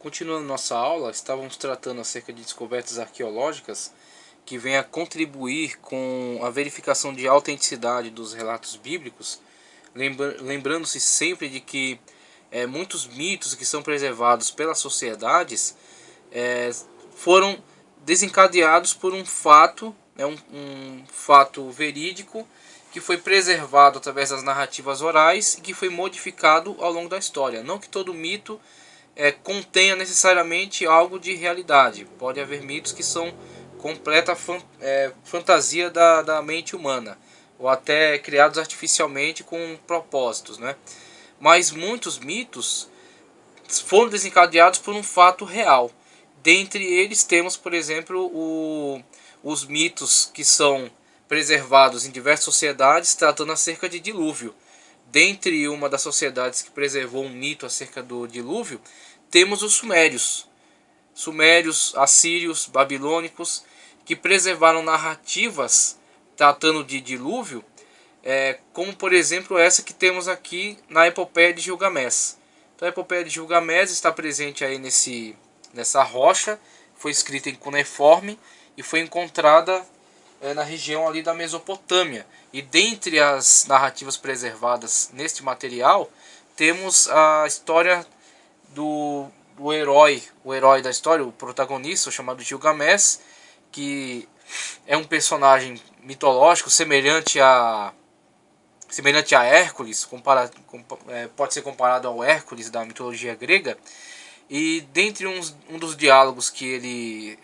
Continuando nossa aula, estávamos tratando acerca de descobertas arqueológicas que vêm a contribuir com a verificação de autenticidade dos relatos bíblicos, lembrando-se sempre de que muitos mitos que são preservados pelas sociedades foram desencadeados por um fato, um fato verídico que foi preservado através das narrativas orais e que foi modificado ao longo da história. Não que todo mito contenha necessariamente algo de realidade. Pode haver mitos que são completa fantasia da mente humana, ou até criados artificialmente com propósitos, né? Mas muitos mitos foram desencadeados por um fato real. Dentre eles temos, por exemplo, os mitos que são preservados em diversas sociedades tratando acerca de dilúvio. Dentre uma das sociedades que preservou um mito acerca do dilúvio, temos os sumérios, assírios, babilônicos, que preservaram narrativas tratando de dilúvio, como por exemplo essa que temos aqui na Epopeia de Gilgamesh. Então a Epopeia de Gilgamesh está presente aí nessa rocha, foi escrita em cuneiforme e foi encontrada na região ali da Mesopotâmia. E dentre as narrativas preservadas neste material, temos a história do herói, o herói da história, o protagonista, chamado Gilgamesh, que é um personagem mitológico semelhante a Hércules, pode ser comparado ao Hércules da mitologia grega. E dentre um dos diálogos que ele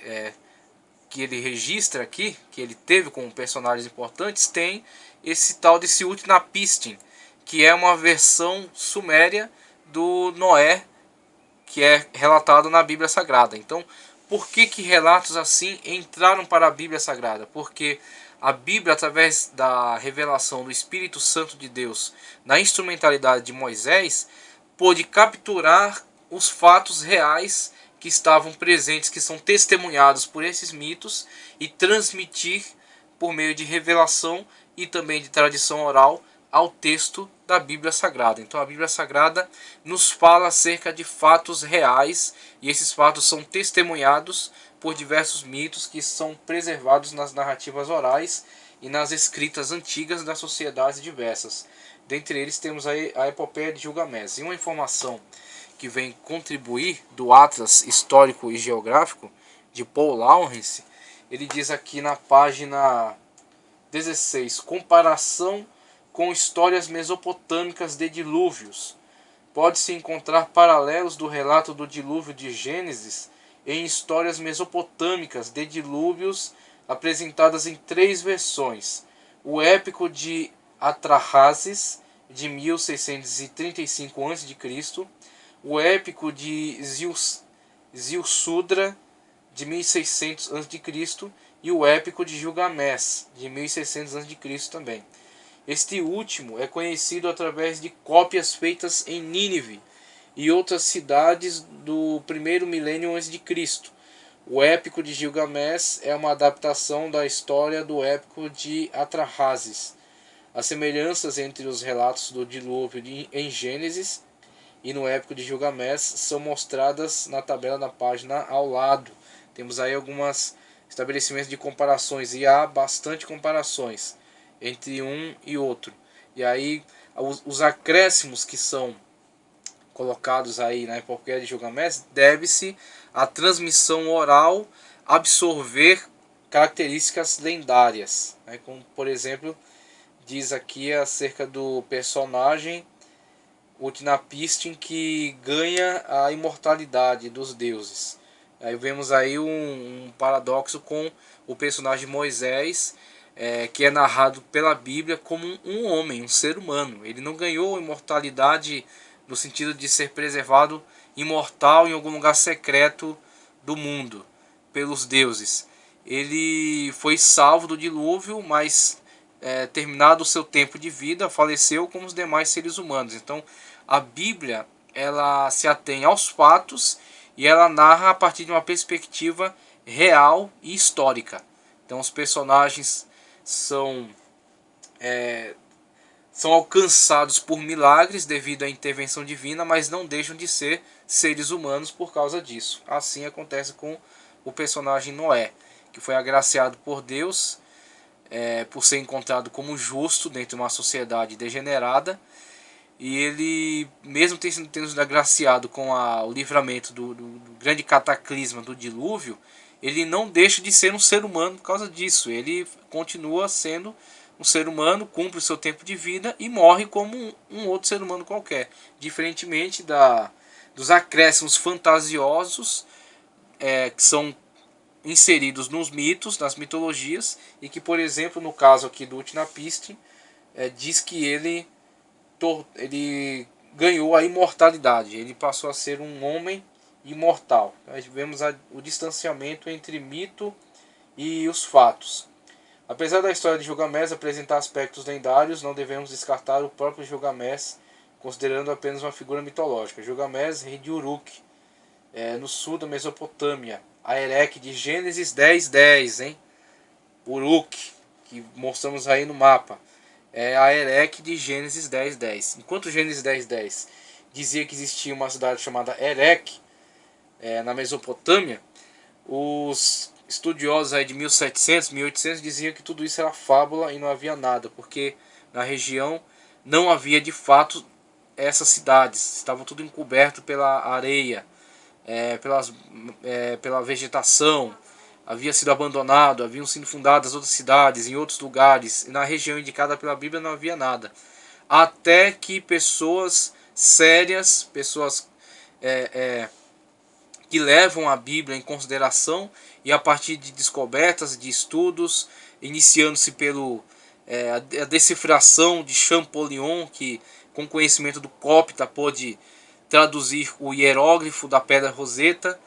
registra aqui, que ele teve com personagens importantes, tem esse tal de Utnapishtim, que é uma versão suméria do Noé, que é relatado na Bíblia Sagrada. Então, por que relatos assim entraram para a Bíblia Sagrada? Porque a Bíblia, através da revelação do Espírito Santo de Deus, na instrumentalidade de Moisés, pôde capturar os fatos reais que estavam presentes, que são testemunhados por esses mitos, e transmitir por meio de revelação e também de tradição oral ao texto da Bíblia Sagrada. Então a Bíblia Sagrada nos fala acerca de fatos reais, e esses fatos são testemunhados por diversos mitos que são preservados nas narrativas orais e nas escritas antigas das sociedades diversas. Dentre eles temos a Epopeia de Gilgamesh. E uma informação que vem contribuir do Atlas Histórico e Geográfico de Paul Lawrence, ele diz aqui na página 16, comparação com histórias mesopotâmicas de dilúvios. Pode-se encontrar paralelos do relato do dilúvio de Gênesis em histórias mesopotâmicas de dilúvios apresentadas em 3 versões. O épico de Atrahasis, de 1635 a.C., o épico de Ziusudra, de 1600 a.C., e o épico de Gilgamesh, de 1600 a.C. também. Este último é conhecido através de cópias feitas em Nínive e outras cidades do primeiro milênio a.C. O épico de Gilgamesh é uma adaptação da história do épico de Atrahasis. As semelhanças entre os relatos do dilúvio em Gênesis e no épico de Gilgamesh são mostradas na tabela da página ao lado. Temos aí alguns estabelecimentos de comparações, e há bastante comparações entre um e outro. E aí os acréscimos que são colocados aí na Epopeia de Gilgamesh deve-se à transmissão oral absorver características lendárias, né? Como por exemplo diz aqui acerca do personagem Utnapishtim, que ganha a imortalidade dos deuses. Aí vemos aí um paradoxo com o personagem Moisés, que é narrado pela Bíblia como um homem, um ser humano. Ele não ganhou imortalidade no sentido de ser preservado imortal em algum lugar secreto do mundo pelos deuses. Ele foi salvo do dilúvio, mas terminado o seu tempo de vida, faleceu como os demais seres humanos. Então a Bíblia, ela se atém aos fatos e ela narra a partir de uma perspectiva real e histórica. Então os personagens são alcançados por milagres devido à intervenção divina, mas não deixam de ser seres humanos por causa disso. Assim acontece com o personagem Noé, que foi agraciado por Deus por ser encontrado como justo dentro de uma sociedade degenerada. E ele, mesmo tendo sido agraciado com o livramento do grande cataclisma do dilúvio, ele não deixa de ser um ser humano por causa disso. Ele continua sendo um ser humano, cumpre o seu tempo de vida e morre como um outro ser humano qualquer. Diferentemente dos acréscimos fantasiosos que são inseridos nos mitos, nas mitologias, e que, por exemplo, no caso aqui do Utnapishtim, diz que ele ganhou a imortalidade, ele passou a ser um homem imortal. Nós vemos o distanciamento entre mito e os fatos. Apesar da história de Gilgamesh apresentar aspectos lendários, não devemos descartar o próprio Gilgamesh, considerando apenas uma figura mitológica. Gilgamesh, rei de Uruk, no sul da Mesopotâmia. A Erech de Gênesis 10:10, hein? Uruk, que mostramos aí no mapa. A Erech de Gênesis 10:10. Enquanto Gênesis 10:10 dizia que existia uma cidade chamada Erech na Mesopotâmia, os estudiosos aí de 1700, 1800 diziam que tudo isso era fábula e não havia nada, porque na região não havia de fato essas cidades, estavam tudo encoberto pela areia, pela vegetação, havia sido abandonado, haviam sido fundadas outras cidades em outros lugares, e na região indicada pela Bíblia não havia nada. Até que pessoas sérias, pessoas que levam a Bíblia em consideração, e a partir de descobertas, de estudos, iniciando-se a decifração de Champollion, que com conhecimento do copta pôde traduzir o hieróglifo da Pedra Roseta,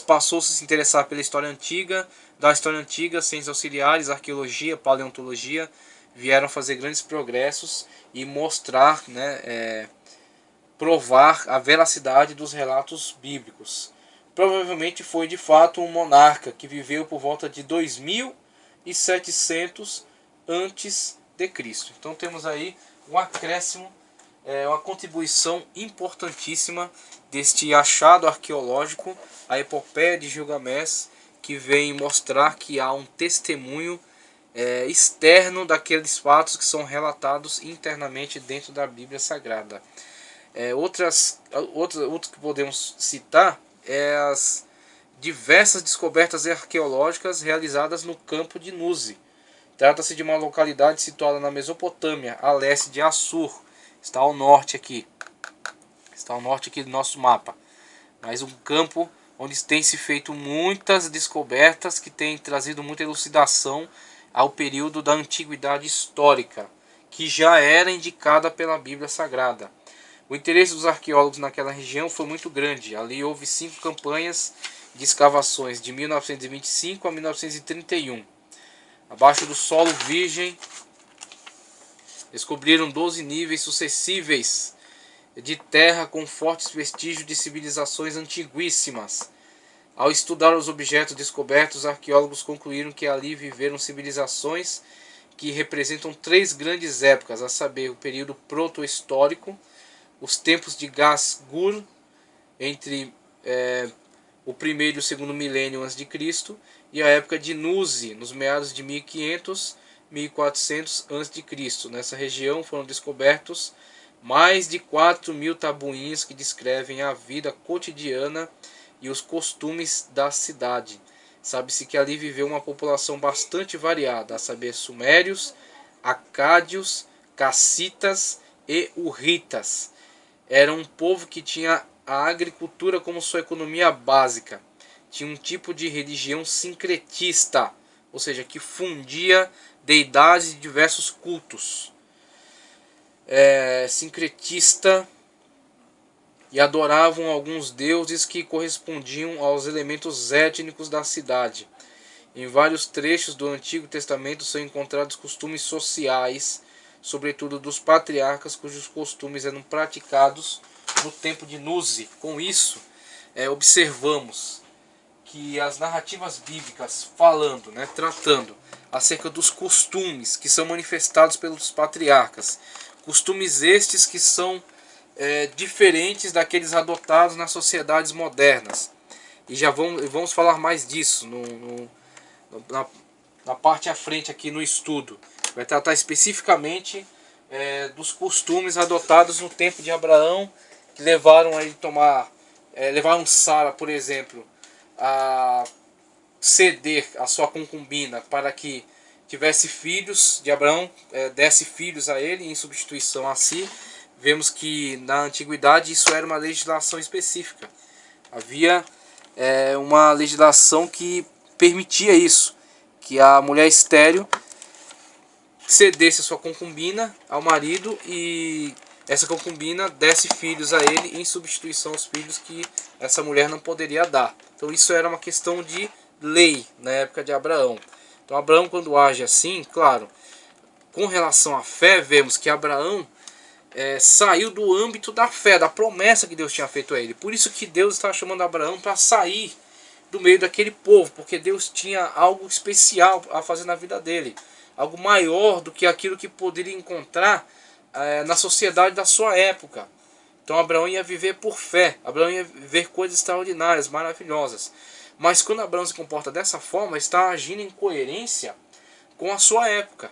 passou-se a se interessar pela história antiga, ciências auxiliares, arqueologia, paleontologia, vieram fazer grandes progressos e mostrar, provar a veracidade dos relatos bíblicos. Provavelmente foi de fato um monarca que viveu por volta de 2700 antes de Cristo. Então temos aí um acréscimo, uma contribuição importantíssima deste achado arqueológico, a epopeia de Gilgamesh, que vem mostrar que há um testemunho externo daqueles fatos que são relatados internamente dentro da Bíblia Sagrada. Outras que podemos citar as diversas descobertas arqueológicas realizadas no campo de Nuzi. Trata-se de uma localidade situada na Mesopotâmia, a leste de Assur. Está ao norte aqui do nosso mapa. Mas um campo onde tem se feito muitas descobertas que têm trazido muita elucidação ao período da antiguidade histórica, que já era indicada pela Bíblia Sagrada. O interesse dos arqueólogos naquela região foi muito grande. Ali houve 5 campanhas de escavações de 1925 a 1931. Abaixo do solo virgem, descobriram 12 níveis sucessíveis de terra com fortes vestígios de civilizações antiguíssimas. Ao estudar os objetos descobertos, os arqueólogos concluíram que ali viveram civilizações que representam 3 grandes épocas, a saber, o período proto-histórico, os tempos de Gas-Gur, entre o primeiro e o segundo milênio a.C., e a época de Nuzi, nos meados de 1500, 1400 a.C. Nessa região foram descobertos mais de 4.000 tabuinhas que descrevem a vida cotidiana e os costumes da cidade. Sabe-se que ali viveu uma população bastante variada, a saber, sumérios, acádios, cassitas e urritas. Era um povo que tinha a agricultura como sua economia básica. Tinha um tipo de religião sincretista, ou seja, que fundia deidades de diversos cultos. Sincretista, e adoravam alguns deuses que correspondiam aos elementos étnicos da cidade. Em vários trechos do Antigo Testamento são encontrados costumes sociais, sobretudo dos patriarcas, cujos costumes eram praticados no tempo de Nuzi. Com isso, observamos que as narrativas bíblicas tratando acerca dos costumes que são manifestados pelos patriarcas, costumes estes que são diferentes daqueles adotados nas sociedades modernas. E já vamos falar mais disso na parte à frente aqui no estudo. Vai tratar especificamente dos costumes adotados no tempo de Abraão, que levaram a ele levaram Sara, por exemplo, a ceder a sua concubina para que tivesse filhos de Abraão, desse filhos a ele em substituição a si. Vemos que na antiguidade isso era uma legislação específica. Havia uma legislação que permitia isso, que a mulher estéril cedesse a sua concubina ao marido e essa concubina desse filhos a ele em substituição aos filhos que essa mulher não poderia dar. Então isso era uma questão de lei na época de Abraão. Então Abraão, quando age assim, claro, com relação à fé, vemos que Abraão saiu do âmbito da fé, da promessa que Deus tinha feito a ele. Por isso que Deus estava chamando Abraão para sair do meio daquele povo, porque Deus tinha algo especial a fazer na vida dele, algo maior do que aquilo que poderia encontrar na sociedade da sua época. Então Abraão ia viver por fé, Abraão ia ver coisas extraordinárias, maravilhosas. Mas quando Abraão se comporta dessa forma, está agindo em coerência com a sua época,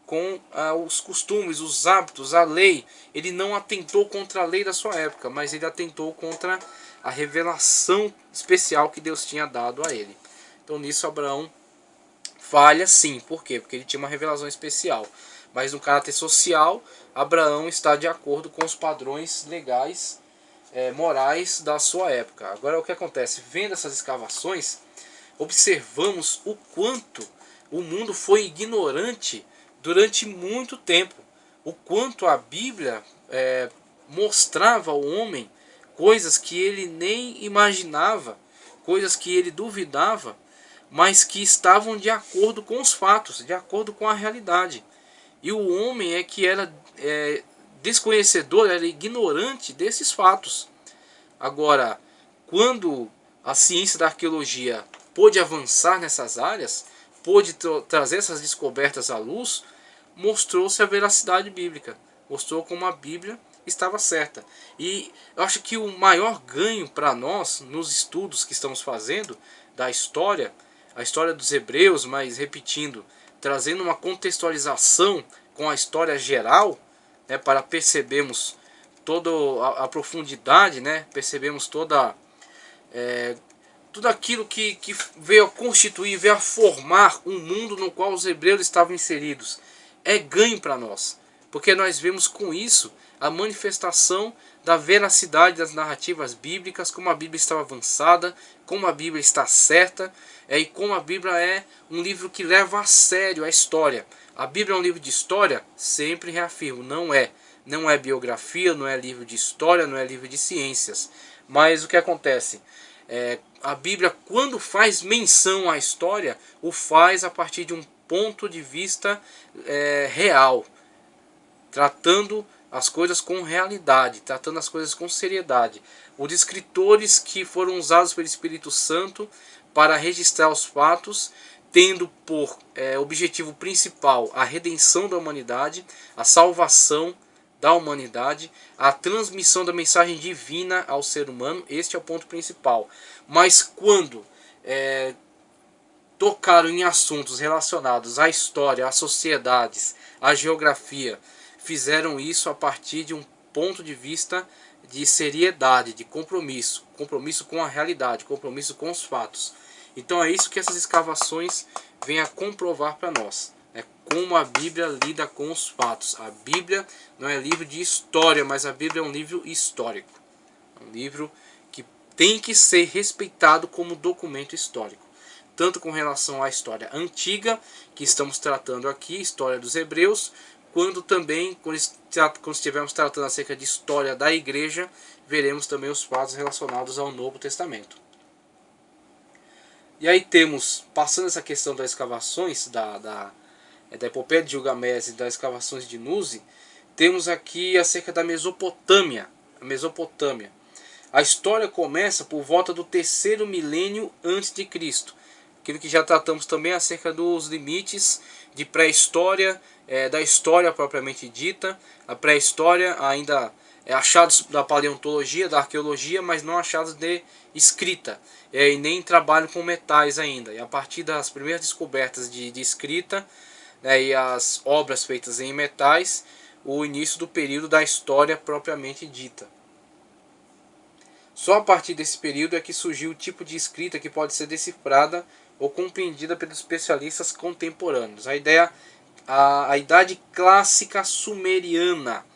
com os costumes, os hábitos, a lei. Ele não atentou contra a lei da sua época, mas ele atentou contra a revelação especial que Deus tinha dado a ele. Então nisso Abraão falha sim. Por quê? Porque ele tinha uma revelação especial. Mas no caráter social, Abraão está de acordo com os padrões legais, morais da sua época. Agora o que acontece? Vendo essas escavações, observamos o quanto o mundo foi ignorante durante muito tempo. O quanto a Bíblia mostrava ao homem coisas que ele nem imaginava, coisas que ele duvidava, mas que estavam de acordo com os fatos, de acordo com a realidade. E o homem é que era desconhecedor, era ignorante desses fatos. Agora, quando a ciência da arqueologia pôde avançar nessas áreas, pôde trazer essas descobertas à luz, mostrou-se a veracidade bíblica, mostrou como a Bíblia estava certa. E eu acho que o maior ganho para nós, nos estudos que estamos fazendo da história, a história dos hebreus, mas repetindo, trazendo uma contextualização com a história geral, para percebermos toda a profundidade, percebemos tudo aquilo que veio a constituir, veio a formar um mundo no qual os hebreus estavam inseridos. É ganho para nós, porque nós vemos com isso a manifestação da veracidade das narrativas bíblicas, como a Bíblia está avançada, como a Bíblia está certa, e como a Bíblia é um livro que leva a sério a história. A Bíblia é um livro de história? Sempre reafirmo, não é. Não é biografia, não é livro de história, não é livro de ciências. Mas o que acontece? A Bíblia, quando faz menção à história, o faz a partir de um ponto de vista real, tratando as coisas com realidade, tratando as coisas com seriedade. Os escritores que foram usados pelo Espírito Santo para registrar os fatos, tendo por objetivo principal a redenção da humanidade, a salvação da humanidade, a transmissão da mensagem divina ao ser humano. Este é o ponto principal. Mas quando tocaram em assuntos relacionados à história, às sociedades, à geografia, fizeram isso a partir de um ponto de vista de seriedade, de compromisso, compromisso com a realidade, compromisso com os fatos. Então é isso que essas escavações vêm a comprovar para nós. É como a Bíblia lida com os fatos. A Bíblia não é livro de história, mas a Bíblia é um livro histórico. É um livro que tem que ser respeitado como documento histórico. Tanto com relação à história antiga, que estamos tratando aqui, história dos hebreus, quando também, quando estivermos tratando acerca de história da igreja, veremos também os fatos relacionados ao Novo Testamento. E aí temos, passando essa questão das escavações, da epopeia de Gilgamesh e das escavações de Nuzi, temos aqui acerca da Mesopotâmia. A Mesopotâmia. A história começa por volta do 3º milênio antes de Cristo. Aquilo que já tratamos também acerca dos limites de pré-história, da história propriamente dita. A pré-história ainda achados da paleontologia, da arqueologia, mas não achados de escrita, e nem trabalho com metais ainda. E a partir das primeiras descobertas de escrita, né, e as obras feitas em metais, o início do período da história propriamente dita. Só a partir desse período é que surgiu o tipo de escrita que pode ser decifrada ou compreendida pelos especialistas contemporâneos. A idade clássica sumeriana,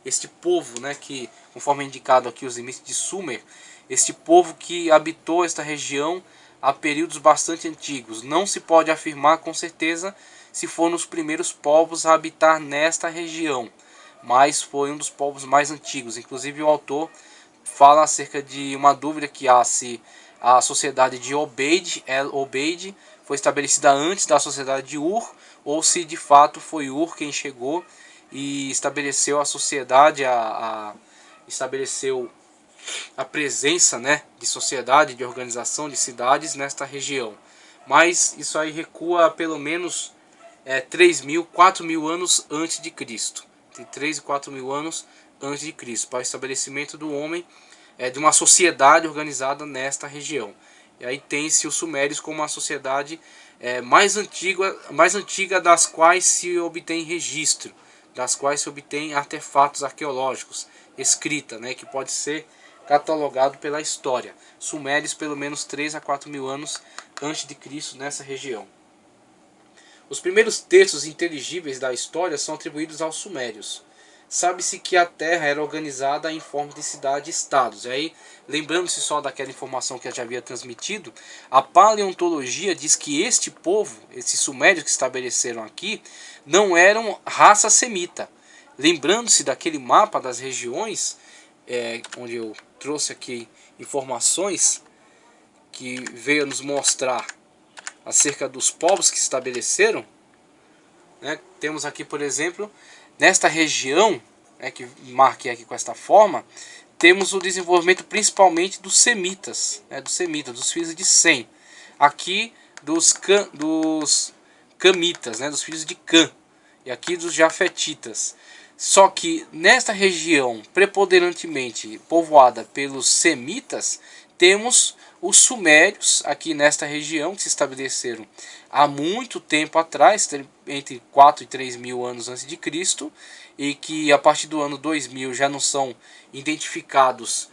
este povo, né, que, conforme é indicado aqui os limites de Sumer, este povo que habitou esta região há períodos bastante antigos. Não se pode afirmar com certeza se foram os primeiros povos a habitar nesta região, mas foi um dos povos mais antigos. Inclusive o autor fala acerca de uma dúvida que há se a sociedade de Obeid, El-Obeid, foi estabelecida antes da sociedade de Ur, ou se de fato foi Ur quem chegou e estabeleceu a sociedade, estabeleceu a presença, né, de sociedade, de organização de cidades nesta região. Mas isso aí recua pelo menos 3.000, 4.000 anos antes de Cristo. Tem 3 e 4.000 anos antes de Cristo, para o estabelecimento do homem, de uma sociedade organizada nesta região. E aí tem-se os sumérios como a sociedade mais antiga das quais se obtém registro, das quais se obtém artefatos arqueológicos, escrita, né, que pode ser catalogado pela história. Sumérios pelo menos 3 a 4.000 anos antes de Cristo nessa região. Os primeiros textos inteligíveis da história são atribuídos aos sumérios. Sabe-se que a Terra era organizada em forma de cidade-estados. E aí, lembrando-se só daquela informação que eu já havia transmitido, a paleontologia diz que este povo, esses sumérios que estabeleceram aqui, não eram raça semita. Lembrando-se daquele mapa das regiões, onde eu trouxe aqui informações que veio nos mostrar acerca dos povos que se estabeleceram, né? Temos aqui, por exemplo, nesta região, que marquei aqui com esta forma, temos o desenvolvimento principalmente dos semitas, dos filhos de Sem. Aqui dos camitas, dos filhos de Cã, e aqui dos jafetitas. Só que nesta região preponderantemente povoada pelos semitas, temos os sumérios aqui nesta região, que se estabeleceram há muito tempo atrás, entre 4 e 3 mil anos antes de Cristo, e que a partir do ano 2000 já não são identificados,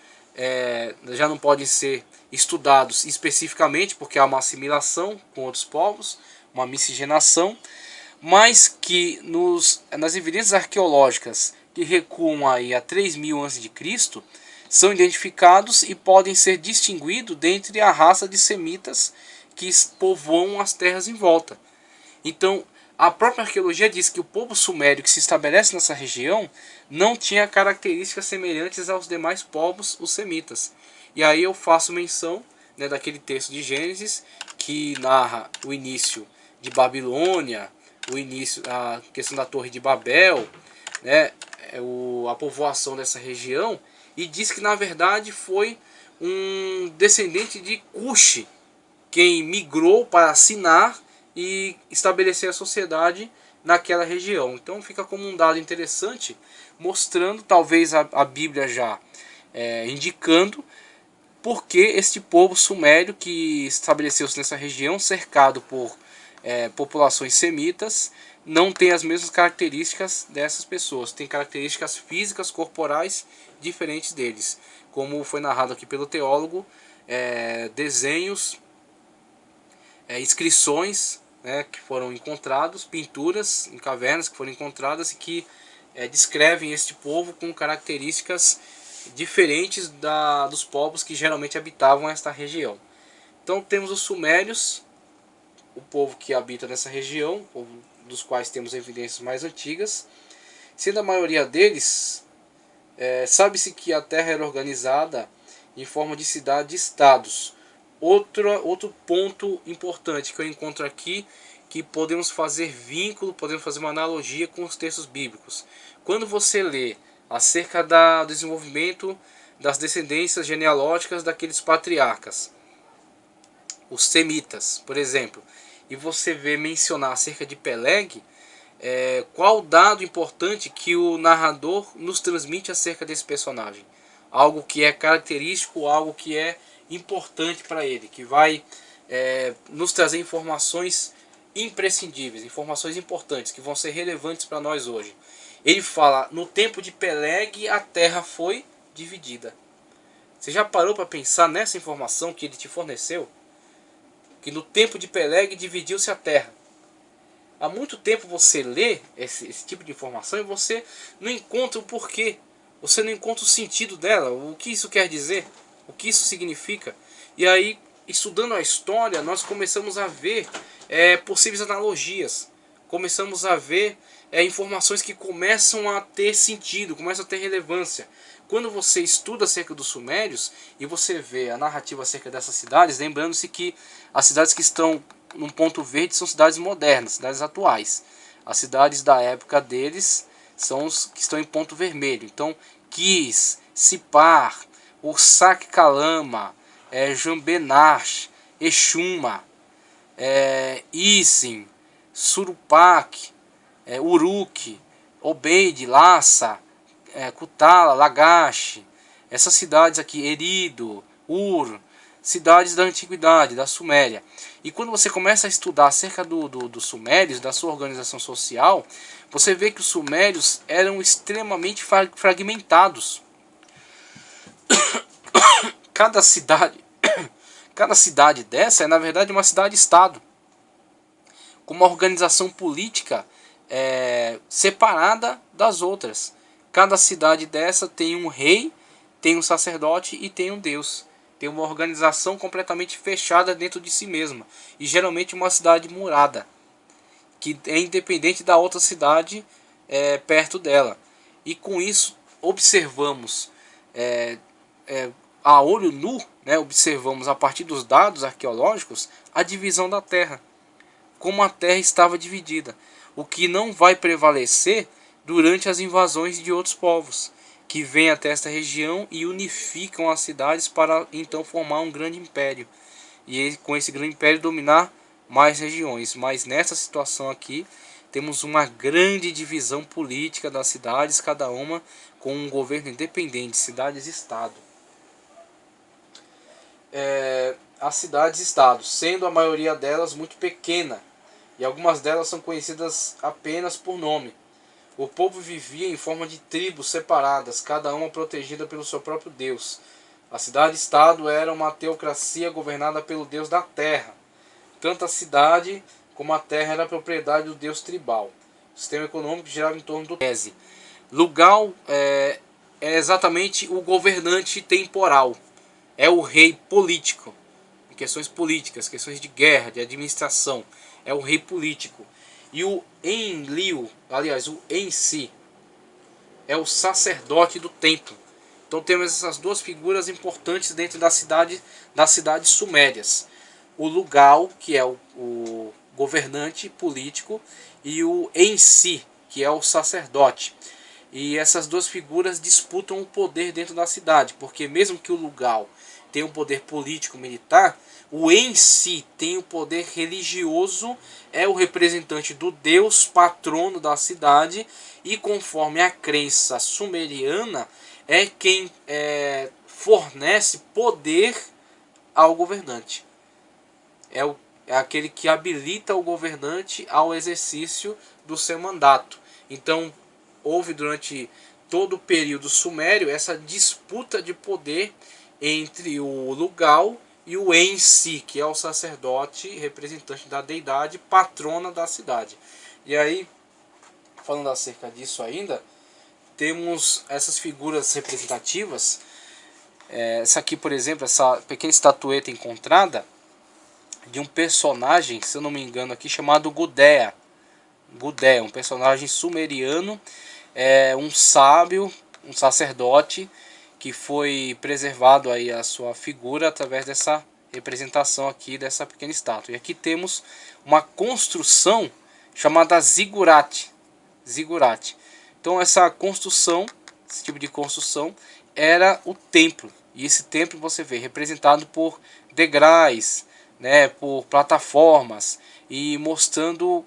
já não podem ser estudados especificamente, porque há uma assimilação com outros povos, uma miscigenação, mas que nas evidências arqueológicas que recuam aí a 3 mil a.C., são identificados e podem ser distinguidos dentre a raça de semitas que povoam as terras em volta. Então, a própria arqueologia diz que o povo sumério que se estabelece nessa região não tinha características semelhantes aos demais povos, os semitas. E aí eu faço menção, daquele texto de Gênesis que narra o início de Babilônia, a questão da Torre de Babel, a povoação dessa região, e diz que na verdade foi um descendente de Cuxi quem migrou para Sinar e estabelecer a sociedade naquela região. Então fica como um dado interessante, mostrando, talvez a Bíblia já indicando, porque este povo sumério que estabeleceu-se nessa região, cercado por populações semitas, não tem as mesmas características dessas pessoas. Tem características físicas, corporais diferentes deles. Como foi narrado aqui pelo teólogo, desenhos, inscrições, que foram encontrados, pinturas em cavernas que foram encontradas e que descrevem este povo com características diferentes dos povos que geralmente habitavam esta região. Então temos os sumérios, o povo que habita nessa região, o povo dos quais temos evidências mais antigas. Sendo a maioria deles, sabe-se que a Terra era organizada em forma de cidade-estados. Outro ponto importante que eu encontro aqui, que podemos fazer vínculo, podemos fazer uma analogia com os textos bíblicos. Quando você lê acerca do desenvolvimento das descendências genealógicas daqueles patriarcas, os semitas, por exemplo, e você vê mencionar acerca de Peleg, qual dado importante que o narrador nos transmite acerca desse personagem. Algo que é característico, algo que é importante para ele, que vai nos trazer informações imprescindíveis, informações importantes, que vão ser relevantes para nós hoje. Ele fala, no tempo de Peleg a terra foi dividida. Você já parou para pensar nessa informação que ele te forneceu? Que no tempo de Peleg dividiu-se a terra. Há muito tempo você lê esse tipo de informação e você não encontra o porquê. Você não encontra o sentido dela, o que isso quer dizer, o que isso significa. E aí, estudando a história, nós começamos a ver possíveis analogias. Começamos a ver informações que começam a ter sentido, começam a ter relevância. Quando você estuda acerca dos sumérios e você vê a narrativa acerca dessas cidades, lembrando-se que as cidades que estão num ponto verde são cidades modernas, cidades atuais. As cidades da época deles são os que estão em ponto vermelho. Então, Kis, Sipar, Ursak Kalama, Jambenar, Exuma, Isim, Surupak, Uruk, Obeid, Lassa, Kutala, Lagash, essas cidades aqui, Erido, Ur, cidades da antiguidade, da Suméria. E quando você começa a estudar acerca dos sumérios, da sua organização social, você vê que os sumérios eram extremamente fragmentados. Cada cidade, cada cidade dessa é na verdade uma cidade-estado, com uma organização política separada das outras. Cada cidade dessa tem um rei, tem um sacerdote e tem um deus. Tem uma organização completamente fechada dentro de si mesma. E geralmente uma cidade murada, que é independente da outra cidade perto dela. E com isso observamos a olho nu, né, observamos a partir dos dados arqueológicos a divisão da terra. Como a terra estava dividida. O que não vai prevalecer durante as invasões de outros povos, que vêm até esta região e unificam as cidades para então formar um grande império. E com esse grande império dominar mais regiões. Mas nessa situação aqui, temos uma grande divisão política das cidades, cada uma com um governo independente, cidades-estado. As cidades-estados, sendo a maioria delas muito pequena, e algumas delas são conhecidas apenas por nome. O povo vivia em forma de tribos separadas, cada uma protegida pelo seu próprio Deus. A cidade-estado era uma teocracia governada pelo Deus da terra. Tanto a cidade como a terra era propriedade do Deus tribal. O sistema econômico girava em torno do tese. Lugal é exatamente o governante temporal. É o rei político. Em questões políticas, questões de guerra, de administração. É o rei político. E o Enlil, aliás, o Ensi, é o sacerdote do templo. Então temos essas duas figuras importantes dentro das cidades sumérias. O Lugal, que é o governante político, e o Ensi, que é o sacerdote. E essas duas figuras disputam o poder dentro da cidade, porque mesmo que o Lugal tenha um poder político militar, o Ensi tem o poder religioso, é o representante do Deus patrono da cidade, e conforme a crença sumeriana, é quem fornece poder ao governante. É aquele que habilita o governante ao exercício do seu mandato. Então, houve durante todo o período sumério essa disputa de poder entre o Lugal e o Ensi, que é o sacerdote representante da deidade, patrona da cidade. E aí, falando acerca disso ainda, temos essas figuras representativas. Essa aqui, por exemplo, essa pequena estatueta encontrada de um personagem, se eu não me engano aqui, chamado Gudea. Gudea, um personagem sumeriano, um sábio, um sacerdote, que foi preservado aí a sua figura através dessa representação aqui dessa pequena estátua. E aqui temos uma construção chamada ziggurat. Ziggurat. Então essa construção, esse tipo de construção, era o templo. E esse templo você vê representado por degraus, né, por plataformas, e mostrando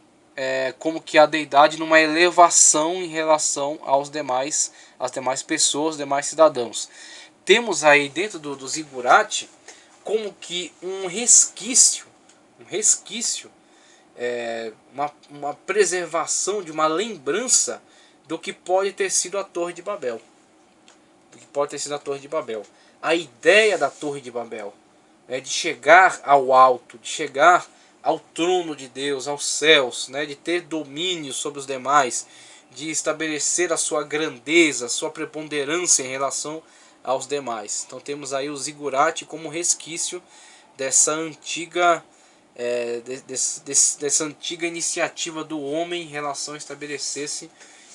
como que a deidade numa elevação em relação às demais pessoas, aos demais cidadãos. Temos aí dentro do zigurate como que um resquício, uma preservação de uma lembrança do que pode ter sido a Torre de Babel. A ideia da Torre de Babel, né, de chegar ao alto, de chegar ao trono de Deus, aos céus, né, de ter domínio sobre os demais, de estabelecer a sua grandeza, a sua preponderância em relação aos demais. Então temos aí o zigurate como resquício dessa antiga dessa antiga iniciativa do homem em relação a estabelecer-se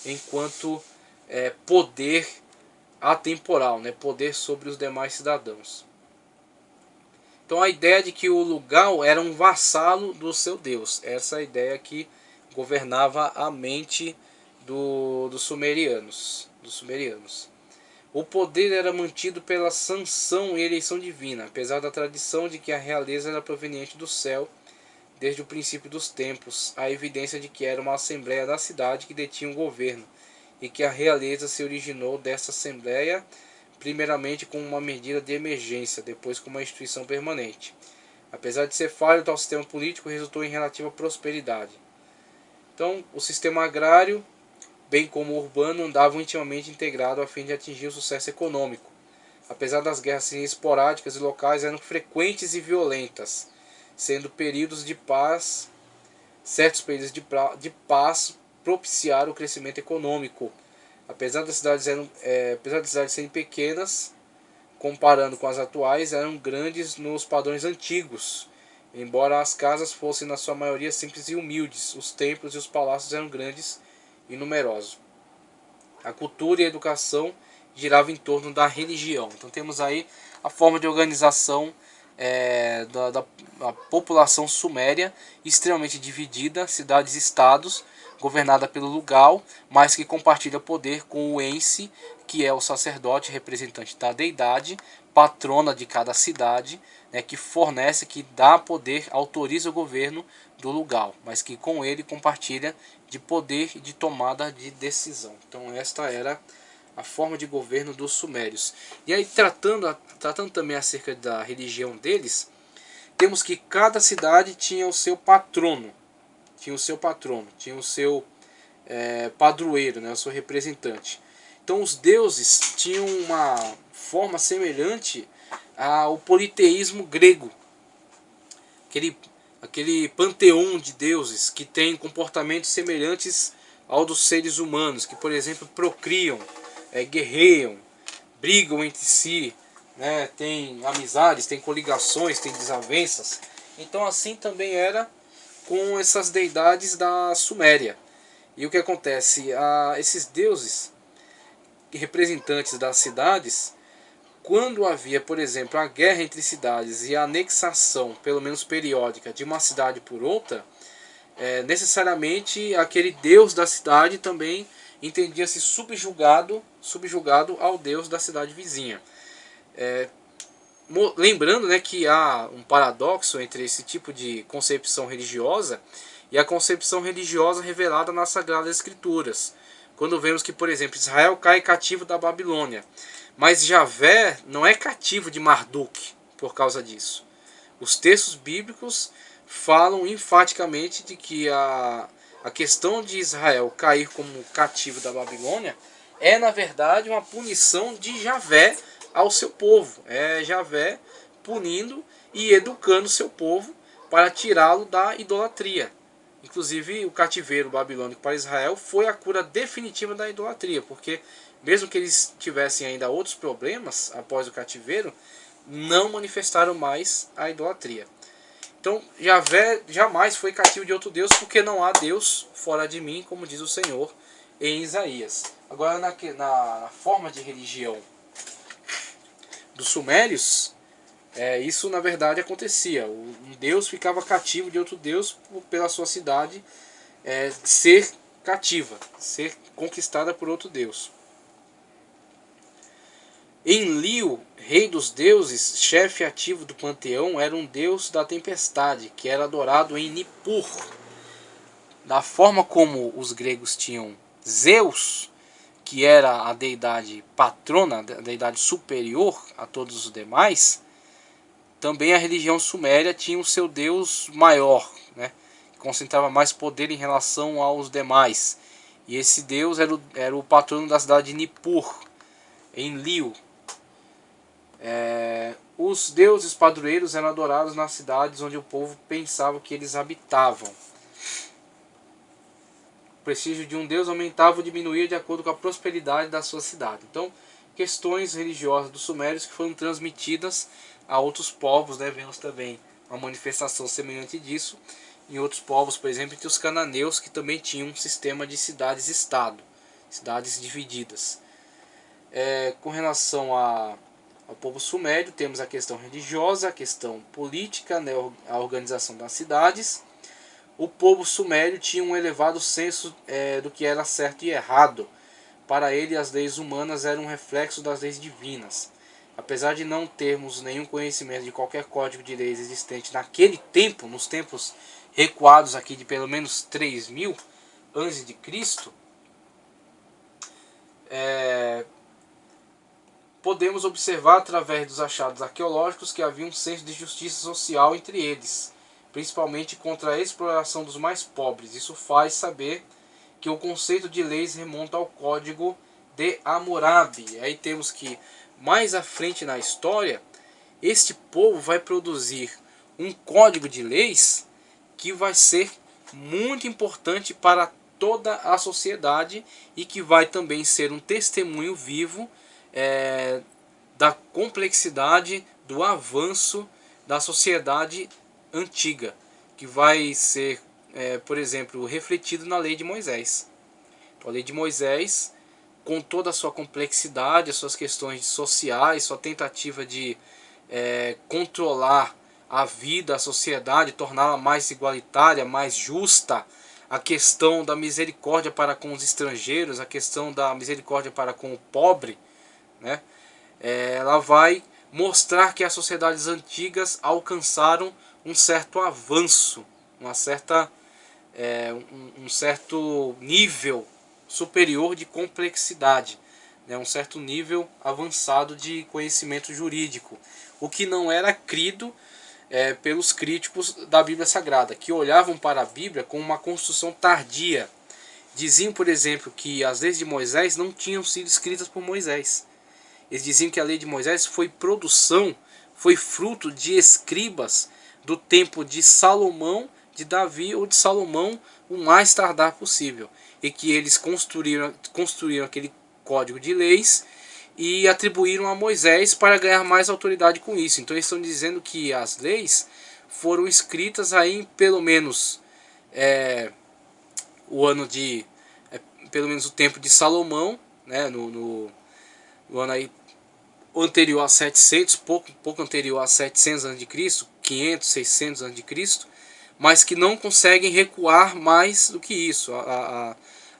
enquanto poder atemporal, né, poder sobre os demais cidadãos. Então a ideia de que o Lugal era um vassalo do seu Deus, essa é a ideia que governava a mente dos sumerianos. O poder era mantido pela sanção e eleição divina, apesar da tradição de que a realeza era proveniente do céu. Desde o princípio dos tempos, há evidência de que era uma assembleia da cidade que detinha o governo, e que a realeza se originou dessa assembleia, primeiramente como uma medida de emergência, depois como uma instituição permanente. Apesar de ser falho, tal sistema político resultou em relativa prosperidade. Então, o sistema agrário, bem como o urbano, andavam intimamente integrados a fim de atingir o sucesso econômico. Apesar das guerras esporádicas e locais, eram frequentes e violentas, sendo períodos de paz, certos períodos de paz propiciaram o crescimento econômico. Apesar das cidades serem pequenas, comparando com as atuais, eram grandes nos padrões antigos. Embora as casas fossem na sua maioria simples e humildes, os templos e os palácios eram grandes e numerosos. A cultura e a educação giravam em torno da religião. Então temos aí a forma de organização da população suméria, extremamente dividida, cidades e estados, governada pelo Lugal, mas que compartilha poder com o Ensi, que é o sacerdote representante da deidade, patrona de cada cidade, né, que fornece, que dá poder, autoriza o governo do Lugal, mas que com ele compartilha de poder e de tomada de decisão. Então esta era a forma de governo dos sumérios. E aí, tratando também acerca da religião deles, temos que cada cidade tinha o seu patrono, tinha o seu padroeiro, né, o seu representante. Então os deuses tinham uma forma semelhante ao politeísmo grego, aquele panteão de deuses que tem comportamentos semelhantes ao dos seres humanos, que, por exemplo, procriam, guerreiam, brigam entre si, né, tem amizades, tem coligações, tem desavenças. Então assim também era com essas deidades da Suméria. E o que acontece? Esses deuses representantes das cidades, quando havia, por exemplo, a guerra entre cidades e a anexação, pelo menos periódica, de uma cidade por outra, necessariamente aquele deus da cidade também entendia-se subjugado ao deus da cidade vizinha. Lembrando, né, que há um paradoxo entre esse tipo de concepção religiosa e a concepção religiosa revelada nas Sagradas Escrituras. Quando vemos que, por exemplo, Israel cai cativo da Babilônia, mas Javé não é cativo de Marduk por causa disso. Os textos bíblicos falam enfaticamente de que a questão de Israel cair como cativo da Babilônia é, na verdade, uma punição de Javé ao seu povo. É Javé punindo e educando seu povo para tirá-lo da idolatria. Inclusive, o cativeiro babilônico para Israel foi a cura definitiva da idolatria, porque mesmo que eles tivessem ainda outros problemas após o cativeiro, não manifestaram mais a idolatria. Então, Javé jamais foi cativo de outro Deus, porque não há Deus fora de mim, como diz o Senhor em Isaías. Agora, na forma de religião dos sumérios, isso na verdade acontecia. Um Deus ficava cativo de outro Deus pela sua cidade ser cativa, ser conquistada por outro Deus. Enlil, rei dos deuses, chefe ativo do panteão, era um deus da tempestade, que era adorado em Nippur. da forma como os gregos tinham Zeus, que era a deidade patrona, a deidade superior a todos os demais, também a religião suméria tinha o seu deus maior, né, que concentrava mais poder em relação aos demais. E esse deus era o patrono da cidade de Nippur, em Liu. Os deuses padroeiros eram adorados nas cidades onde o povo pensava que eles habitavam. O prestígio de um deus aumentava ou diminuía de acordo com a prosperidade da sua cidade. Então, questões religiosas dos sumérios que foram transmitidas a outros povos, né? Vemos também uma manifestação semelhante disso em outros povos, por exemplo, entre os cananeus, que também tinham um sistema de cidades-estado, cidades divididas. Com relação ao povo sumério, temos a questão religiosa, a questão política, né? A organização das cidades. O povo sumério tinha um elevado senso do que era certo e errado. Para ele, as leis humanas eram um reflexo das leis divinas. Apesar de não termos nenhum conhecimento de qualquer código de leis existente naquele tempo, nos tempos recuados aqui de pelo menos 3.000 a.C., podemos observar através dos achados arqueológicos que havia um senso de justiça social entre eles, principalmente contra a exploração dos mais pobres. Isso faz saber que o conceito de leis remonta ao Código de Hammurabi. Aí temos que, mais à frente na história, este povo vai produzir um código de leis que vai ser muito importante para toda a sociedade e que vai também ser um testemunho vivo da complexidade, do avanço da sociedade antiga, que vai ser, por exemplo, refletido na lei de Moisés. A lei de Moisés, com toda a sua complexidade, as suas questões sociais, sua tentativa de controlar a vida, a sociedade, torná-la mais igualitária, mais justa, a questão da misericórdia para com os estrangeiros, a questão da misericórdia para com o pobre, né? Ela vai mostrar que as sociedades antigas alcançaram um certo avanço, uma certa, um certo nível superior de complexidade, né? Um certo nível avançado de conhecimento jurídico, o que não era crido pelos críticos da Bíblia Sagrada, que olhavam para a Bíblia como uma construção tardia. Diziam, por exemplo, que as leis de Moisés não tinham sido escritas por Moisés. Eles diziam que a lei de Moisés foi produção, foi fruto de escribas do tempo de Salomão, de Davi ou de Salomão, o mais tardar possível. E que eles construíram aquele código de leis e atribuíram a Moisés para ganhar mais autoridade com isso. Então eles estão dizendo que as leis foram escritas aí em pelo menos o ano de... pelo menos o tempo de Salomão, né, no ano aí anterior a 700, pouco anterior a 700 a.C., 500, 600 a.C., mas que não conseguem recuar mais do que isso.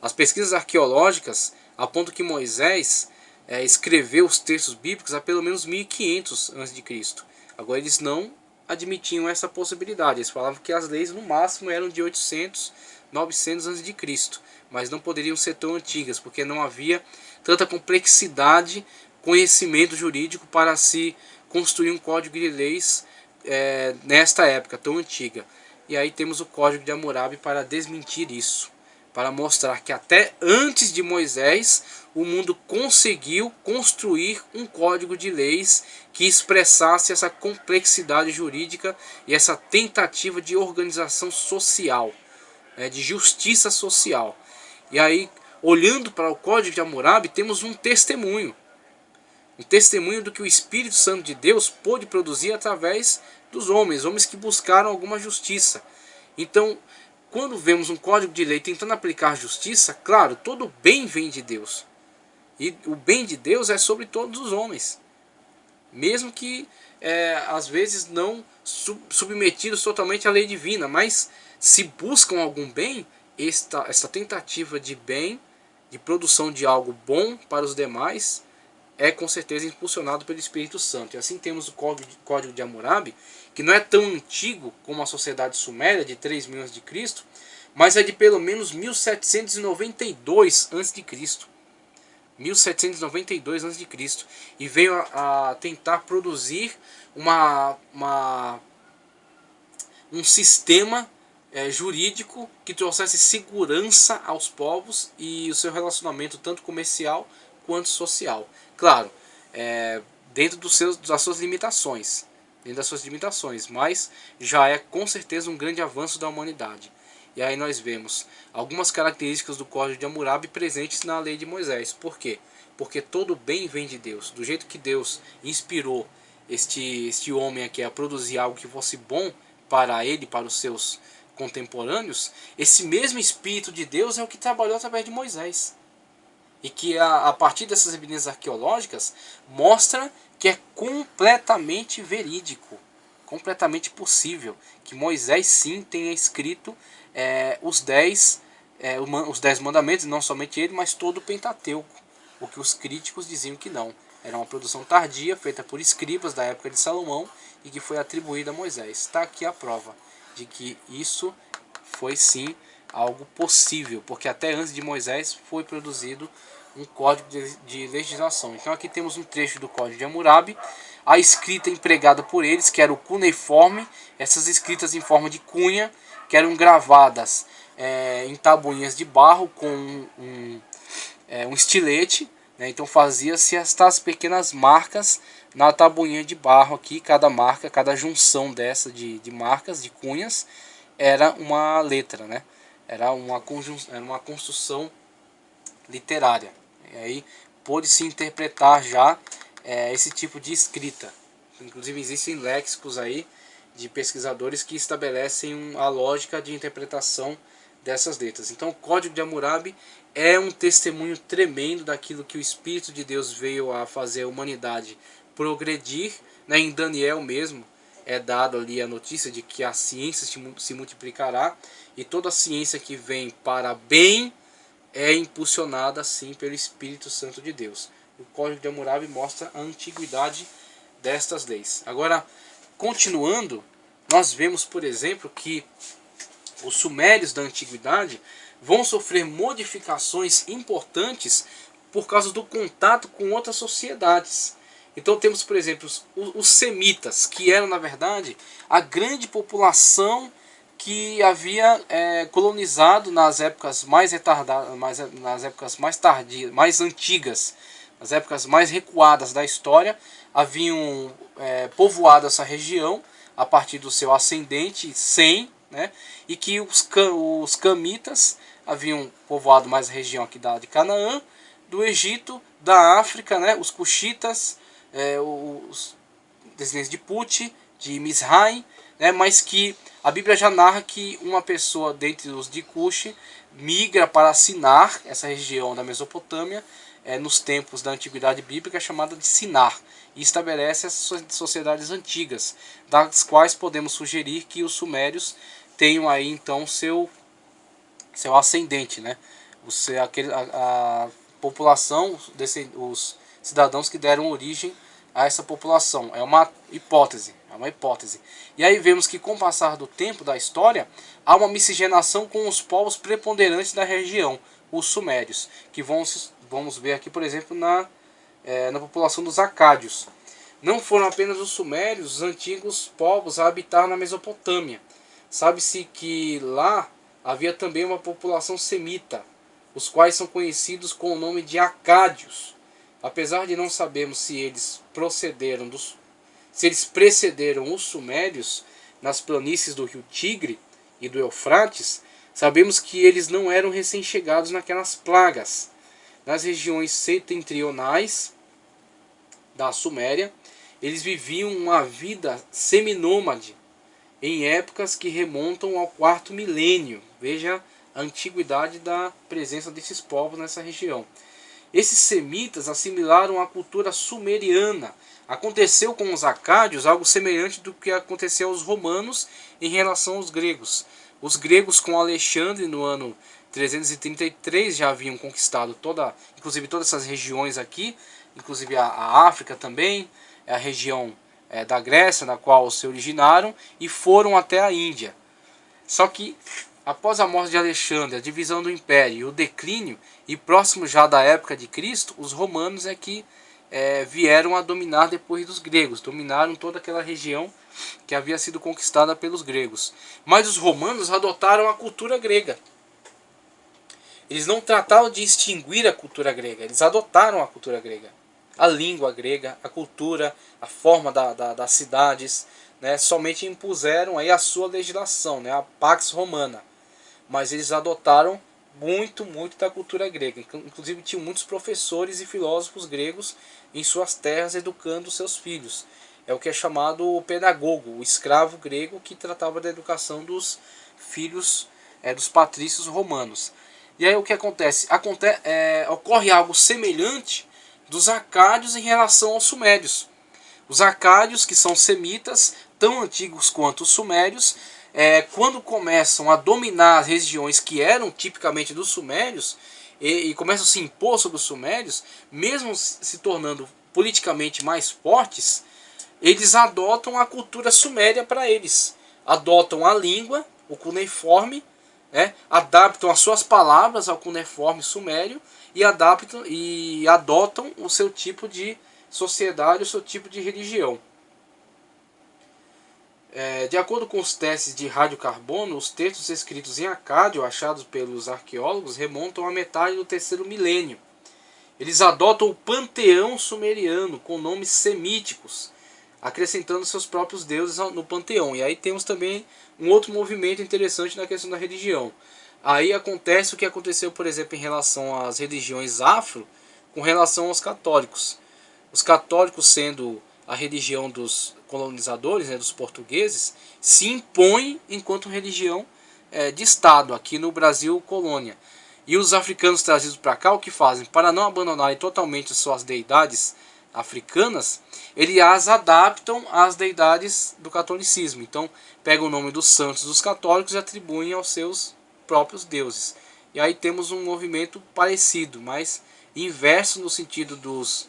As pesquisas arqueológicas apontam que Moisés escreveu os textos bíblicos há pelo menos 1500 a.C. Agora eles não admitiam essa possibilidade, eles falavam que as leis no máximo eram de 800, 900 a.C., mas não poderiam ser tão antigas, porque não havia tanta complexidade, conhecimento jurídico para se construir um código de leis nesta época tão antiga. E aí temos o Código de Hammurabi para desmentir isso, para mostrar que até antes de Moisés o mundo conseguiu construir um código de leis que expressasse essa complexidade jurídica e essa tentativa de organização social, de justiça social. E aí, olhando para o Código de Hammurabi, temos um testemunho do que o Espírito Santo de Deus pôde produzir através dos homens que buscaram alguma justiça. Então, quando vemos um código de lei tentando aplicar justiça, claro, todo bem vem de Deus. E o bem de Deus é sobre todos os homens. Mesmo que, às vezes, não submetidos totalmente à lei divina, mas se buscam algum bem, esta tentativa de bem, de produção de algo bom para os demais, é com certeza impulsionado pelo Espírito Santo. E assim temos o Código de Hammurabi, que não é tão antigo como a sociedade suméria de 3.000 a.C., mas é de pelo menos 1792 a.C. 1792 a.C. e veio a tentar produzir um sistema jurídico que trouxesse segurança aos povos e o seu relacionamento tanto comercial quanto social. Claro, dentro das suas limitações, mas já é com certeza um grande avanço da humanidade. E aí nós vemos algumas características do Código de Hammurabi presentes na lei de Moisés. Por quê? Porque todo bem vem de Deus. Do jeito que Deus inspirou este homem aqui a produzir algo que fosse bom para ele, para os seus contemporâneos, esse mesmo Espírito de Deus é o que trabalhou através de Moisés. E que a partir dessas evidências arqueológicas mostra que é completamente verídico, completamente possível, que Moisés sim tenha escrito os 10 mandamentos, não somente ele, mas todo o Pentateuco, o que os críticos diziam que não. Era uma produção tardia, feita por escribas da época de Salomão e que foi atribuída a Moisés. Está aqui a prova de que isso foi sim algo possível, porque até antes de Moisés foi produzido um código de legislação. Então aqui temos um trecho do Código de Hammurabi, a escrita empregada por eles, que era o cuneiforme, essas escritas em forma de cunha, que eram gravadas em tabuinhas de barro com um estilete, né? Então fazia-se estas pequenas marcas na tabuinha de barro aqui, cada marca, cada junção dessa de marcas, de cunhas, era uma letra, né? Era uma construção literária. E aí pôde-se interpretar já esse tipo de escrita. Inclusive existem léxicos aí de pesquisadores que estabelecem a lógica de interpretação dessas letras. Então o Código de Hammurabi é um testemunho tremendo daquilo que o Espírito de Deus veio a fazer a humanidade progredir. Né? Em Daniel mesmo é dado ali a notícia de que a ciência se multiplicará, e toda a ciência que vem para bem é impulsionada assim pelo Espírito Santo de Deus. O Código de Hammurabi mostra a antiguidade destas leis. Agora, continuando, nós vemos, por exemplo, que os sumérios da antiguidade vão sofrer modificações importantes por causa do contato com outras sociedades. Então temos, por exemplo, os semitas, que eram, na verdade, a grande população que havia colonizado nas épocas mais retardadas, nas épocas mais tardias, mais antigas, nas épocas mais recuadas da história, haviam povoado essa região a partir do seu ascendente Sem, né? E que os camitas haviam povoado mais a região aqui de Canaã, do Egito, da África, né? Os cuxitas, os descendentes de Puti, de Misraim, né? Mas que a Bíblia já narra que uma pessoa dentre os de Cuxi migra para Sinar, essa região da Mesopotâmia, nos tempos da Antiguidade Bíblica, chamada de Sinar, e estabelece essas sociedades antigas, das quais podemos sugerir que os sumérios tenham aí então seu ascendente, né? A população, os cidadãos que deram origem a essa população. É uma hipótese. E aí vemos que com o passar do tempo da história, há uma miscigenação com os povos preponderantes da região, os sumérios, que vamos ver aqui, por exemplo, na população dos acádios. Não foram apenas os sumérios, os antigos povos a habitar na Mesopotâmia. Sabe-se que lá havia também uma população semita, os quais são conhecidos com o nome de acádios. Apesar de não sabermos se eles precederam os sumérios nas planícies do rio Tigre e do Eufrates, sabemos que eles não eram recém-chegados naquelas plagas. Nas regiões setentrionais da Suméria, eles viviam uma vida seminômade em épocas que remontam ao 4º milênio. Veja a antiguidade da presença desses povos nessa região. Esses semitas assimilaram a cultura sumeriana. Aconteceu com os acádios algo semelhante do que aconteceu aos romanos em relação aos gregos. Os gregos, com Alexandre no ano 333, já haviam conquistado inclusive todas essas regiões aqui, inclusive a África também, a região da Grécia, na qual se originaram, e foram até a Índia. Só que Após a morte de Alexandre, a divisão do império e o declínio, e próximo já da época de Cristo, os romanos é que vieram a dominar depois dos gregos, dominaram toda aquela região que havia sido conquistada pelos gregos. Mas os romanos adotaram a cultura grega. Eles não trataram de extinguir a cultura grega, eles adotaram a cultura grega. A língua grega, a cultura, a forma das cidades, né, somente impuseram aí a sua legislação, né, a Pax Romana. Mas eles adotaram muito da cultura grega. Inclusive tinham muitos professores e filósofos gregos em suas terras educando seus filhos. É o que é chamado o pedagogo, o escravo grego que tratava da educação dos filhos dos patrícios romanos. E aí o que acontece? Ocorre algo semelhante dos acádios em relação aos sumérios. Os acádios, que são semitas, tão antigos quanto os sumérios, quando começam a dominar as regiões que eram tipicamente dos sumérios e começam a se impor sobre os sumérios, mesmo se tornando politicamente mais fortes, eles adotam a cultura suméria para eles. Adotam a língua, o cuneiforme, adaptam as suas palavras ao cuneiforme sumério e adotam o seu tipo de sociedade, o seu tipo de religião. De acordo com os testes de radiocarbono, os textos escritos em acádio achados pelos arqueólogos remontam à metade do terceiro milênio. Eles adotam o panteão sumeriano com nomes semíticos, acrescentando seus próprios deuses no panteão. E aí temos também um outro movimento interessante na questão da religião. Aí acontece o que aconteceu, por exemplo, em relação às religiões afro, com relação aos católicos. Os católicos, sendo a religião dos colonizadores, dos portugueses, se impõe enquanto religião de Estado, aqui no Brasil, colônia. E os africanos trazidos para cá, o que fazem? Para não abandonarem totalmente suas deidades africanas, eles as adaptam às deidades do catolicismo. Então, pegam o nome dos santos dos católicos e atribuem aos seus próprios deuses. E aí temos um movimento parecido, mas inverso no sentido dos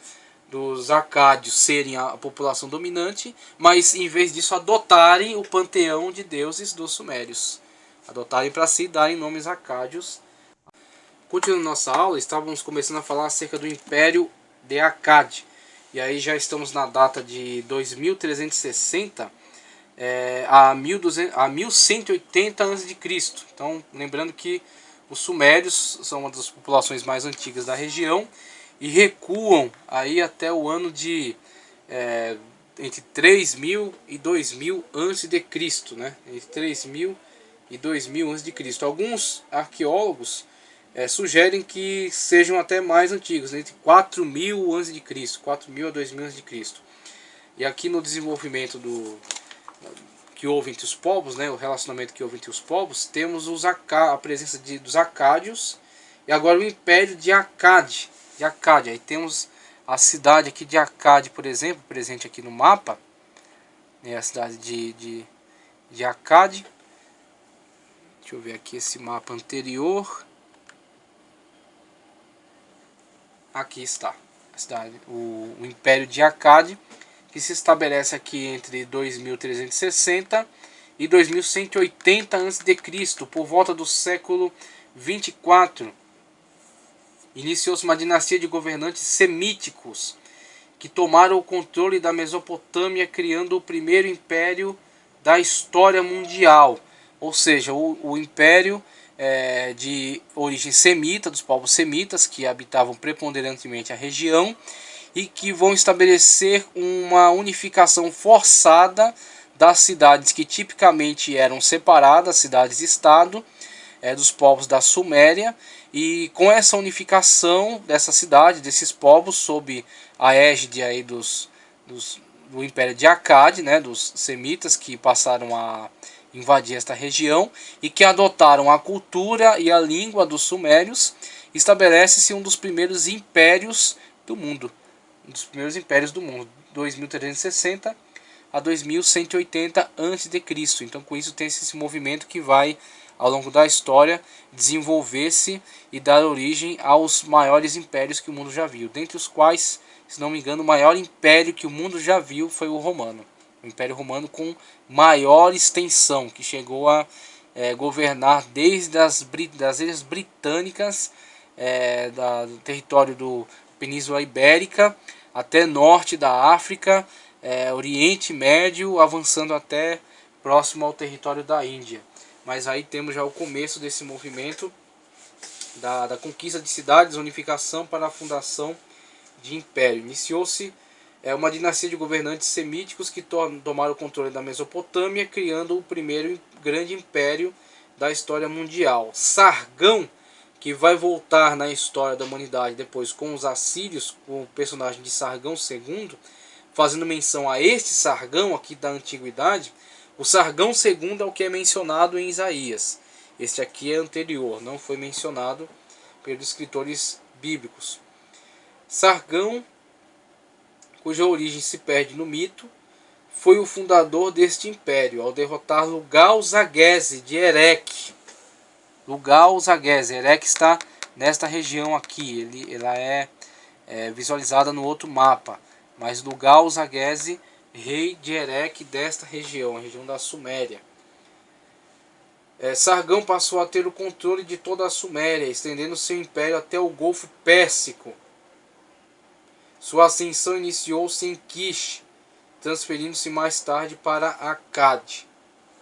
acádios serem a população dominante, mas em vez disso adotarem o panteão de deuses dos sumérios. Adotarem para si, darem nomes acádios. Continuando nossa aula, estávamos começando a falar acerca do Império de Akkad. E aí já estamos na data de 2360 a 1180 a.C. Então, lembrando que os sumérios são uma das populações mais antigas da região e recuam aí até o ano de entre 3000 e 2000 a.C., né? Entre 3000 e 2000 a.C. Alguns arqueólogos sugerem que sejam até mais antigos, entre 4000 a.C., 4000 a 2000 a.C. E aqui no desenvolvimento que houve entre os povos, né, o relacionamento que houve entre os povos, temos a presença dos acádios e agora o Império de Akkad. Aí temos a cidade aqui de Akkad, por exemplo, presente aqui no mapa, a cidade de Akkad. Deixa eu ver aqui esse mapa anterior. Aqui está a cidade, o Império de Akkad, que se estabelece aqui entre 2360 e 2180 a.C., por volta do século 24. Iniciou-se uma dinastia de governantes semíticos que tomaram o controle da Mesopotâmia, criando o primeiro império da história mundial. Ou seja, o império de origem semita, dos povos semitas, que habitavam preponderantemente a região, e que vão estabelecer uma unificação forçada das cidades que tipicamente eram separadas, cidades-estado, dos povos da Suméria, e com essa unificação dessa cidade, desses povos, sob a égide aí do Império de Akkad, né, dos semitas que passaram a invadir esta região e que adotaram a cultura e a língua dos sumérios, estabelece-se um dos primeiros impérios do mundo. 2360 a 2180 a.C. Então, com isso tem esse movimento que vai, ao longo da história, desenvolver-se e dar origem aos maiores impérios que o mundo já viu, dentre os quais, se não me engano, o maior império que o mundo já viu foi o romano. O Império Romano com maior extensão, que chegou a governar desde das Ilhas Britânicas, do território do Península Ibérica, até norte da África, Oriente Médio, avançando até próximo ao território da Índia. Mas aí temos já o começo desse movimento da conquista de cidades, unificação para a fundação de império. Iniciou-se uma dinastia de governantes semíticos que tomaram o controle da Mesopotâmia, criando o primeiro grande império da história mundial. Sargão, que vai voltar na história da humanidade depois com os assírios, com o personagem de Sargão II, fazendo menção a este Sargão aqui da antiguidade. O Sargão II é o que é mencionado em Isaías. Este aqui é anterior, não foi mencionado pelos escritores bíblicos. Sargão, cuja origem se perde no mito, foi o fundador deste império, ao derrotar Lugal-Zaghese de Erech. Lugal-Zaghese, Erech está nesta região aqui, ela é visualizada no outro mapa, mas Lugal-Zaghese, rei de Erech desta região, a região da Suméria. Sargão passou a ter o controle de toda a Suméria, estendendo seu império até o Golfo Pérsico. Sua ascensão iniciou-se em Kish, transferindo-se mais tarde para Akkad,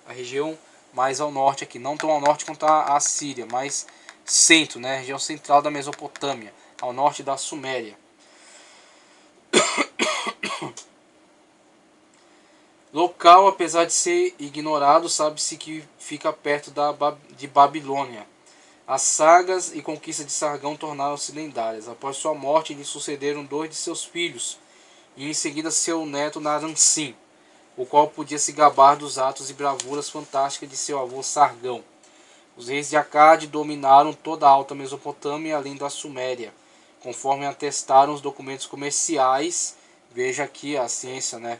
a região mais ao norte aqui, não tão ao norte quanto a Síria, mas centro, né, região central da Mesopotâmia, ao norte da Suméria. Local, apesar de ser ignorado, sabe-se que fica perto de Babilônia. As sagas e conquistas de Sargão tornaram-se lendárias. Após sua morte, lhe sucederam 2 de seus filhos, e em seguida seu neto Naram-Sin, o qual podia se gabar dos atos e bravuras fantásticas de seu avô Sargão. Os reis de Akkad dominaram toda a Alta Mesopotâmia, além da Suméria, conforme atestaram os documentos comerciais. Veja aqui a ciência, né?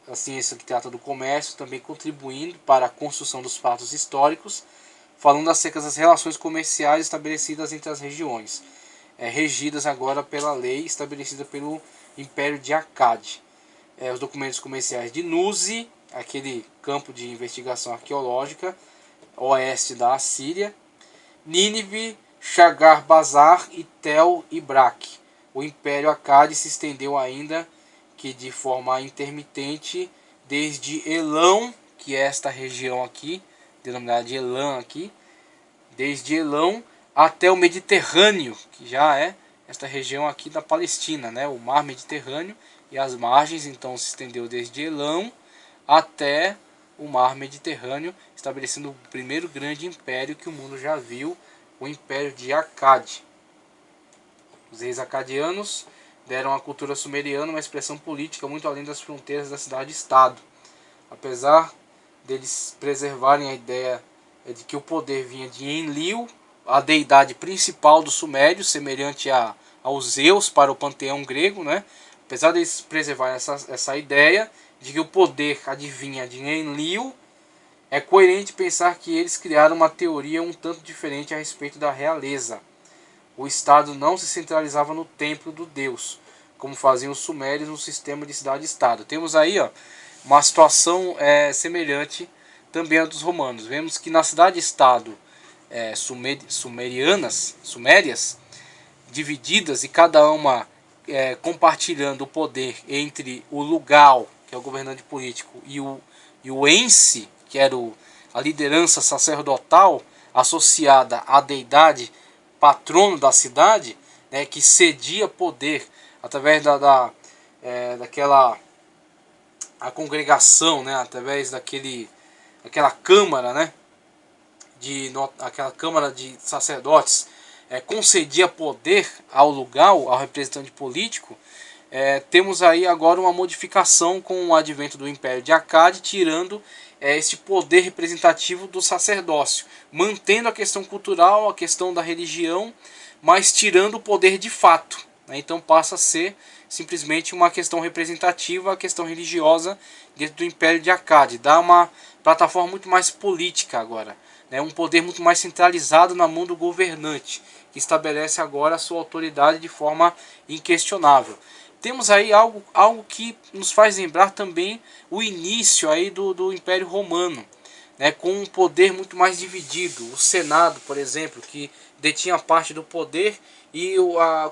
A ciência que trata do comércio, também contribuindo para a construção dos fatos históricos, falando acerca das relações comerciais estabelecidas entre as regiões, regidas agora pela lei estabelecida pelo Império de Akkad. Os documentos comerciais de Nuzi, aquele campo de investigação arqueológica, oeste da Assíria, Nínive, Shagar-Bazar e Tel e Brak. O Império Akkad se estendeu ainda que de forma intermitente desde Elão, que é esta região aqui, denominada de Elam aqui, desde Elão até o Mediterrâneo, que já é esta região aqui da Palestina, né? O mar Mediterrâneo e as margens, então se estendeu desde Elão até o mar Mediterrâneo, estabelecendo o primeiro grande império que o mundo já viu, o Império de Akkad. Os reis acadianos deram à cultura sumeriana uma expressão política muito além das fronteiras da cidade-estado. Apesar deles preservarem a ideia de que o poder vinha de Enlil, a deidade principal dos sumérios, semelhante ao Zeus para o panteão grego, né? Apesar deles preservarem essa ideia de que o poder advinha de Enlil, é coerente pensar que eles criaram uma teoria um tanto diferente a respeito da realeza. O Estado não se centralizava no templo do Deus, como faziam os sumérios no sistema de cidade-estado. Temos aí uma situação semelhante também à dos romanos. Vemos que na cidade-estado sumérias, divididas e cada uma compartilhando o poder entre o Lugal, que é o governante político, e o Ensi, que era a liderança sacerdotal associada à deidade patrono da cidade, né, que cedia poder através daquela a congregação, né, através daquela câmara, né, aquela câmara de sacerdotes, concedia poder ao lugar, ao representante político. Temos aí agora uma modificação com o advento do Império de Akkad, tirando este poder representativo do sacerdócio, mantendo a questão cultural, a questão da religião, mas tirando o poder de fato, né? Então passa a ser simplesmente uma questão representativa, a questão religiosa dentro do Império de Akkad. Dá uma plataforma muito mais política agora, né? Um poder muito mais centralizado na mão do governante, que estabelece agora a sua autoridade de forma inquestionável. Temos aí algo que nos faz lembrar também o início aí do Império Romano, né, com um poder muito mais dividido. O Senado, por exemplo, que detinha parte do poder e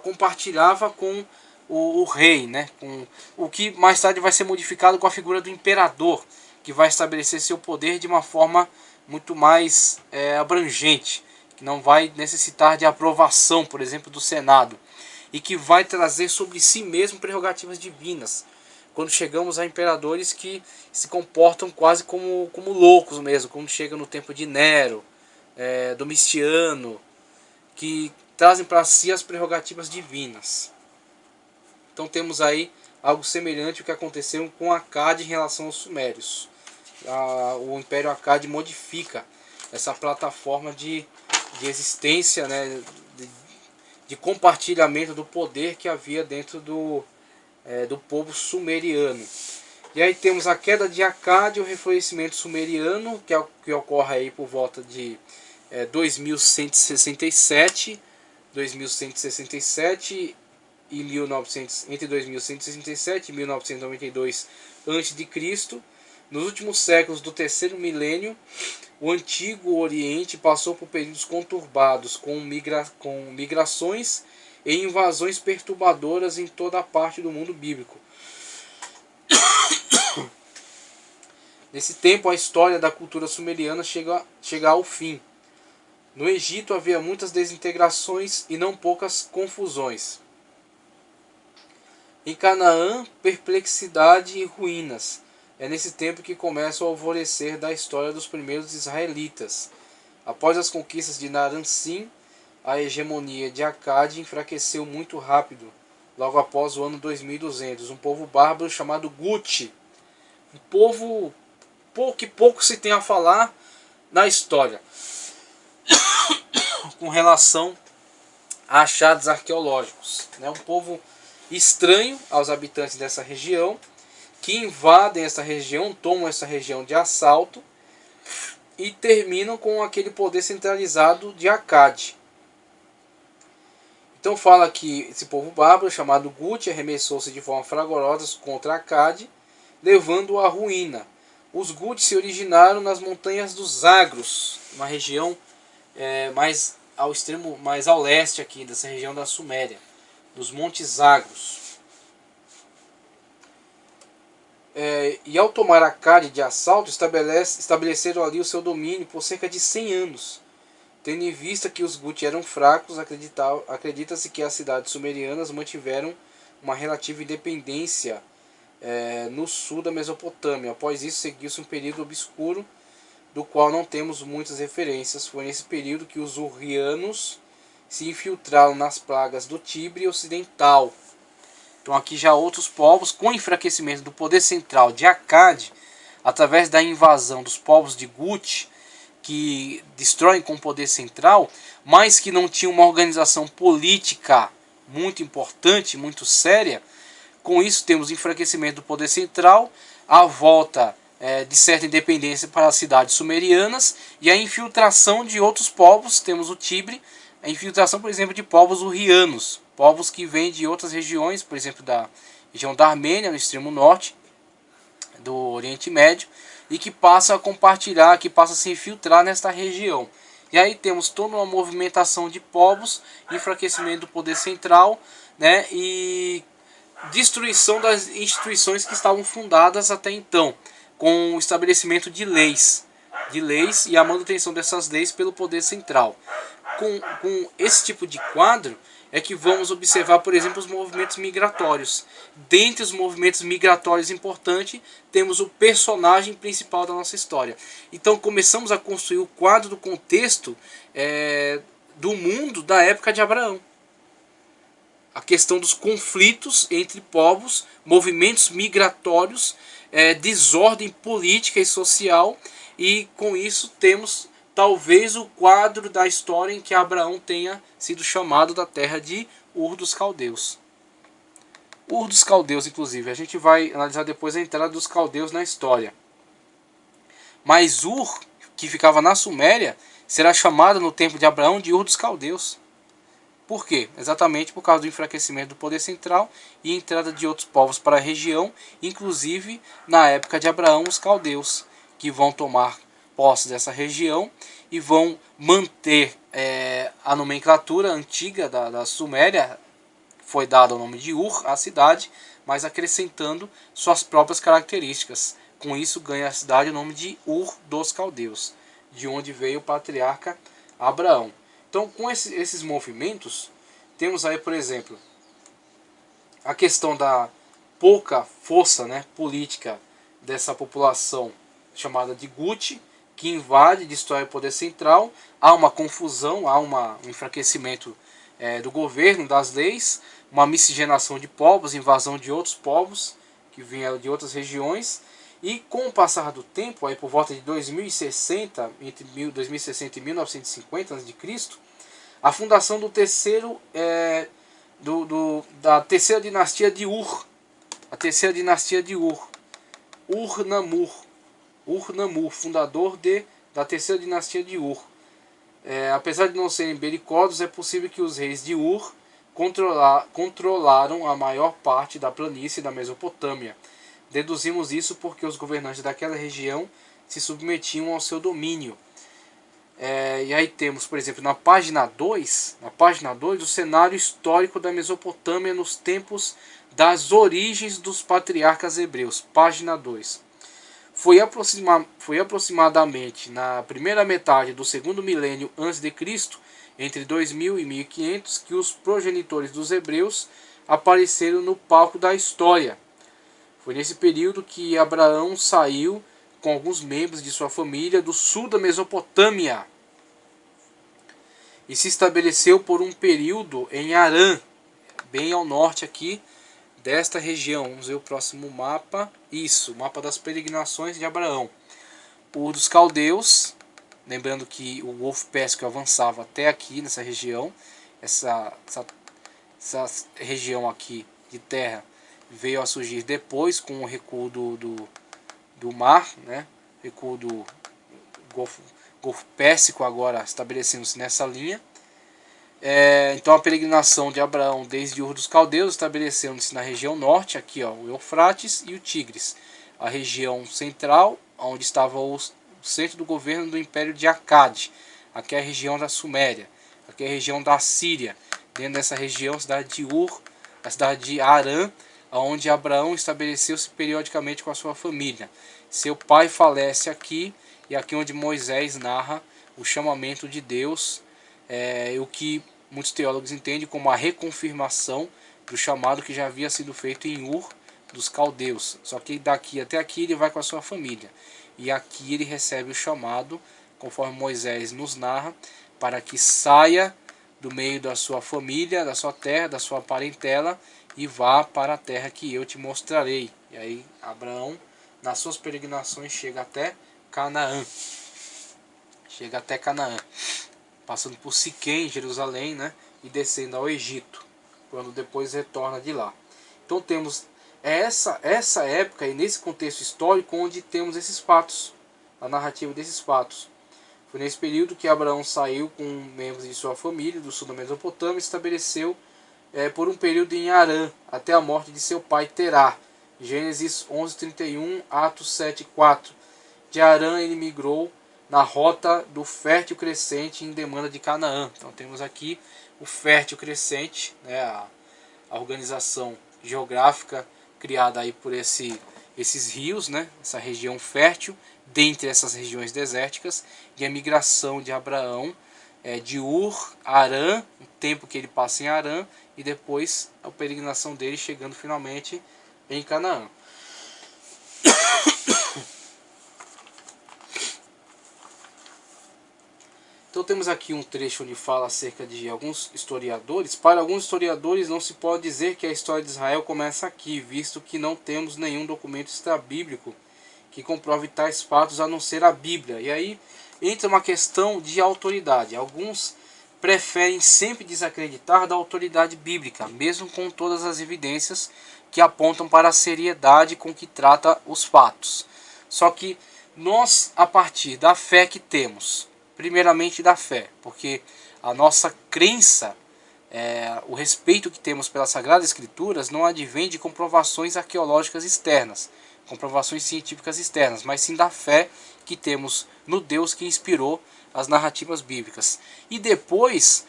compartilhava com o rei, né, com o que mais tarde vai ser modificado com a figura do imperador, que vai estabelecer seu poder de uma forma muito mais abrangente, que não vai necessitar de aprovação, por exemplo, do Senado, e que vai trazer sobre si mesmo prerrogativas divinas. Quando chegamos a imperadores que se comportam quase como loucos mesmo, quando chega no tempo de Nero, Domiciano, que trazem para si as prerrogativas divinas. Então temos aí algo semelhante ao que aconteceu com Acade em relação aos sumérios. O Império Acade modifica essa plataforma de existência, né, de compartilhamento do poder que havia dentro do povo sumeriano. E aí temos a queda de Acade e o reflorescimento sumeriano, que ocorre aí por volta de 2167 e 1900, entre 2167 e 1992 a.C. Nos últimos séculos do terceiro milênio, o Antigo Oriente passou por períodos conturbados, com migrações e invasões perturbadoras em toda a parte do mundo bíblico. Nesse tempo, a história da cultura sumeriana chega ao fim. No Egito havia muitas desintegrações e não poucas confusões. Em Canaã, perplexidade e ruínas. É nesse tempo que começa o alvorecer da história dos primeiros israelitas. Após as conquistas de Naram-Sin, a hegemonia de Acade enfraqueceu muito rápido, logo após o ano 2200. Um povo bárbaro chamado Guti. Um povo que pouco se tem a falar na história com relação a achados arqueológicos. Um povo estranho aos habitantes dessa região, que invadem essa região, tomam essa região de assalto e terminam com aquele poder centralizado de Acade. Então fala que esse povo bárbaro, chamado Guti, arremessou-se de forma fragorosa contra Acade, levando-o à ruína. Os Guti se originaram nas montanhas dos Zagros, uma região mais ao extremo, mais ao leste aqui, dessa região da Suméria, dos Montes Zagros. E ao tomar Acade de assalto, estabeleceram ali o seu domínio por cerca de 100 anos. Tendo em vista que os Guti eram fracos, acredita-se que as cidades sumerianas mantiveram uma relativa independência no sul da Mesopotâmia. Após isso, seguiu-se um período obscuro, do qual não temos muitas referências. Foi nesse período que os hurrianos se infiltraram nas plagas do Tibre Ocidental. Então aqui já outros povos, com enfraquecimento do poder central de Acade, através da invasão dos povos de Guti, que destroem com o poder central, mas que não tinham uma organização política muito importante, muito séria. Com isso temos enfraquecimento do poder central, a volta de certa independência para as cidades sumerianas e a infiltração de outros povos. Temos o Tibre, a infiltração, por exemplo, de povos hurrianos, povos que vêm de outras regiões, por exemplo, da região da Armênia, no extremo norte do Oriente Médio, e que passa a compartilhar, que passa a se infiltrar nesta região. E aí temos toda uma movimentação de povos, enfraquecimento do poder central, né, e destruição das instituições que estavam fundadas até então, com o estabelecimento de leis e a manutenção dessas leis pelo poder central. Com esse tipo de quadro é que vamos observar, por exemplo, os movimentos migratórios. Dentre os movimentos migratórios importantes, temos o personagem principal da nossa história. Então começamos a construir o quadro do contexto do mundo da época de Abraão. A questão dos conflitos entre povos, movimentos migratórios, desordem política e social, e com isso temos talvez o quadro da história em que Abraão tenha sido chamado da terra de Ur dos Caldeus. Ur dos Caldeus, inclusive, a gente vai analisar depois a entrada dos caldeus na história. Mas Ur, que ficava na Suméria, será chamado no tempo de Abraão de Ur dos Caldeus. Por quê? Exatamente por causa do enfraquecimento do poder central e entrada de outros povos para a região, inclusive na época de Abraão, os caldeus, que vão tomar posse dessa região e vão manter a nomenclatura antiga da Suméria. Foi dado o nome de Ur à cidade, mas acrescentando suas próprias características. Com isso ganha a cidade o nome de Ur dos Caldeus, de onde veio o patriarca Abraão. Então, com esses movimentos, temos aí, por exemplo, a questão da pouca força, né, política dessa população chamada de Guti, que invade e destrói o poder central. Há uma confusão, há um enfraquecimento do governo, das leis, uma miscigenação de povos, invasão de outros povos que vinham de outras regiões. E com o passar do tempo, aí por volta de 2060, entre 2060 e 1950 a.C., a fundação do da terceira dinastia de Ur, a terceira dinastia de Ur, Ur-Namur, fundador da terceira dinastia de Ur. Apesar de não serem belicosos, é possível que os reis de Ur controlaram a maior parte da planície da Mesopotâmia. Deduzimos isso porque os governantes daquela região se submetiam ao seu domínio. E aí temos, por exemplo, na página 2, o cenário histórico da Mesopotâmia nos tempos das origens dos patriarcas hebreus. Página 2. Foi aproximadamente na primeira metade do segundo milênio a.C., entre 2000 e 1500, que os progenitores dos hebreus apareceram no palco da história. Foi nesse período que Abraão saiu com alguns membros de sua família do sul da Mesopotâmia e se estabeleceu por um período em Harã, bem ao norte aqui desta região. Vamos ver o próximo mapa. Isso, mapa das peregrinações de Abraão. Ur dos Caldeus, lembrando que o Golfo Pérsico avançava até aqui nessa região. Essa região aqui de terra veio a surgir depois com o recuo do mar, né? Recuo do Golfo Pérsico agora estabelecendo-se nessa linha. Então a peregrinação de Abraão desde Ur dos Caldeus estabelecendo-se na região norte, aqui ó, o Eufrates e o Tigres, a região central, onde estava o centro do governo do Império de Acade, aqui é a região da Suméria, aqui é a região da Síria, dentro dessa região a cidade de Ur, a cidade de Harã, onde Abraão estabeleceu-se periodicamente com a sua família. Seu pai falece aqui, e aqui onde Moisés narra o chamamento de Deus, o que muitos teólogos entendem como a reconfirmação do chamado que já havia sido feito em Ur dos Caldeus. Só que daqui até aqui ele vai com a sua família. E aqui ele recebe o chamado, conforme Moisés nos narra, para que saia do meio da sua família, da sua terra, da sua parentela, e vá para a terra que eu te mostrarei. E aí Abraão, nas suas peregrinações, chega até Canaã. Passando por Siquém, Jerusalém, né, e descendo ao Egito, quando depois retorna de lá. Então temos essa época e nesse contexto histórico onde temos esses fatos, a narrativa desses fatos. Foi nesse período que Abraão saiu com membros de sua família do sul da Mesopotâmia e estabeleceu por um período em Harã, até a morte de seu pai Terá. Gênesis 11:31, Atos 7:4. De Harã ele migrou na rota do fértil crescente em demanda de Canaã. Então temos aqui o fértil crescente, né, a organização geográfica criada aí por esses rios, né, essa região fértil, dentre essas regiões desérticas, e a migração de Abraão de Ur a Harã, o tempo que ele passa em Harã, e depois a peregrinação dele chegando finalmente em Canaã. Então temos aqui um trecho onde fala acerca de alguns historiadores. Para alguns historiadores não se pode dizer que a história de Israel começa aqui, visto que não temos nenhum documento extrabíblico que comprove tais fatos a não ser a Bíblia. E aí entra uma questão de autoridade. Alguns preferem sempre desacreditar da autoridade bíblica, mesmo com todas as evidências que apontam para a seriedade com que trata os fatos. Só que nós, a partir da fé que temos, primeiramente da fé, porque a nossa crença, o respeito que temos pelas Sagradas Escrituras não advém de comprovações arqueológicas externas, comprovações científicas externas, mas sim da fé que temos no Deus que inspirou as narrativas bíblicas. E depois,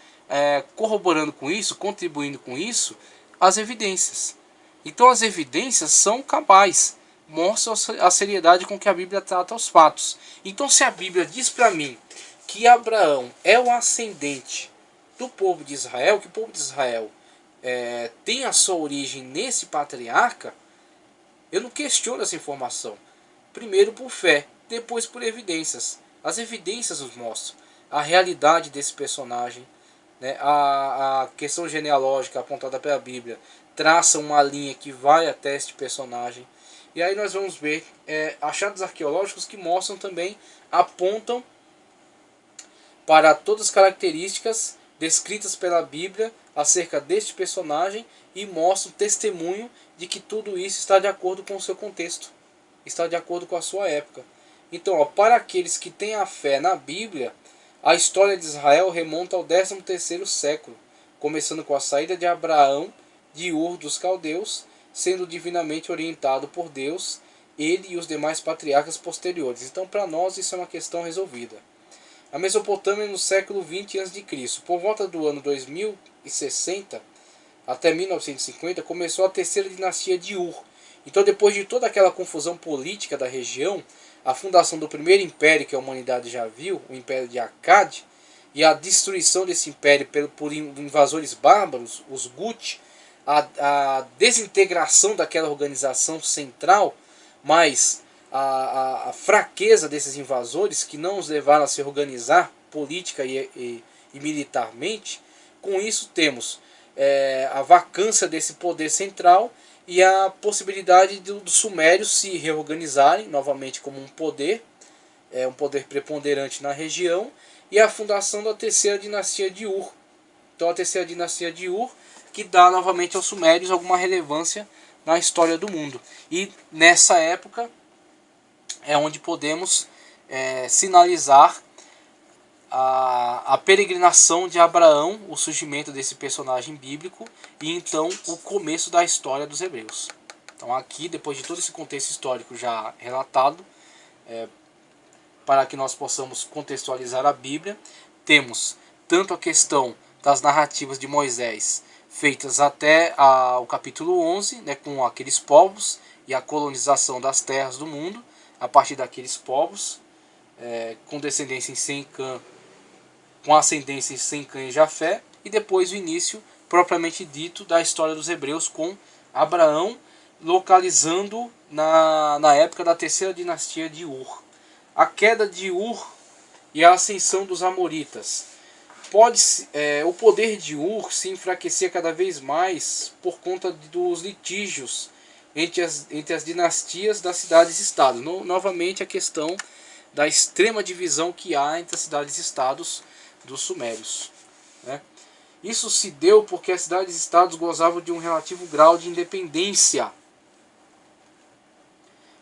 corroborando com isso, contribuindo com isso, as evidências. Então as evidências são cabais, mostram a seriedade com que a Bíblia trata os fatos. Então se a Bíblia diz para mim que Abraão é o ascendente do povo de Israel, que o povo de Israel tem a sua origem nesse patriarca, eu não questiono essa informação. Primeiro por fé, depois por evidências. As evidências nos mostram a realidade desse personagem, né? A questão genealógica apontada pela Bíblia traça uma linha que vai até este personagem. E aí nós vamos ver achados arqueológicos que mostram também, apontam para todas as características descritas pela Bíblia acerca deste personagem e mostram testemunho de que tudo isso está de acordo com o seu contexto, está de acordo com a sua época. Então, para aqueles que têm a fé na Bíblia, a história de Israel remonta ao 13º século, começando com a saída de Abraão de Ur dos Caldeus, sendo divinamente orientado por Deus, ele e os demais patriarcas posteriores. Então, para nós, isso é uma questão resolvida. A Mesopotâmia no século 20 a.C., por volta do ano 2060 até 1950, começou a terceira dinastia de Ur. Então, depois de toda aquela confusão política da região, a fundação do primeiro império que a humanidade já viu, o Império de Akkad, e a destruição desse império por invasores bárbaros, os Gut, a desintegração daquela organização central, mas a fraqueza desses invasores que não os levaram a se organizar política e militarmente. Com isso temos a vacância desse poder central e a possibilidade dos sumérios se reorganizarem novamente como um poder preponderante na região, e a fundação da terceira dinastia de Ur. Então a terceira dinastia de Ur, que dá novamente aos sumérios alguma relevância na história do mundo. E nessa época é onde podemos sinalizar a peregrinação de Abraão, o surgimento desse personagem bíblico e então o começo da história dos hebreus. Então aqui, depois de todo esse contexto histórico já relatado, para que nós possamos contextualizar a Bíblia, temos tanto a questão das narrativas de Moisés feitas até o capítulo 11, né, com aqueles povos e a colonização das terras do mundo a partir daqueles povos, com descendência em Sem, Cã, com ascendência em Sem, Cã e Jafé, e depois o início propriamente dito da história dos hebreus com Abraão localizando na época da terceira dinastia de Ur. A queda de Ur e a ascensão dos amoritas. O poder de Ur se enfraquecia cada vez mais por conta dos litígios entre as dinastias das cidades-estados. Novamente a questão da extrema divisão que há entre as cidades-estados dos sumérios, né? Isso se deu porque as cidades-estados gozavam de um relativo grau de independência.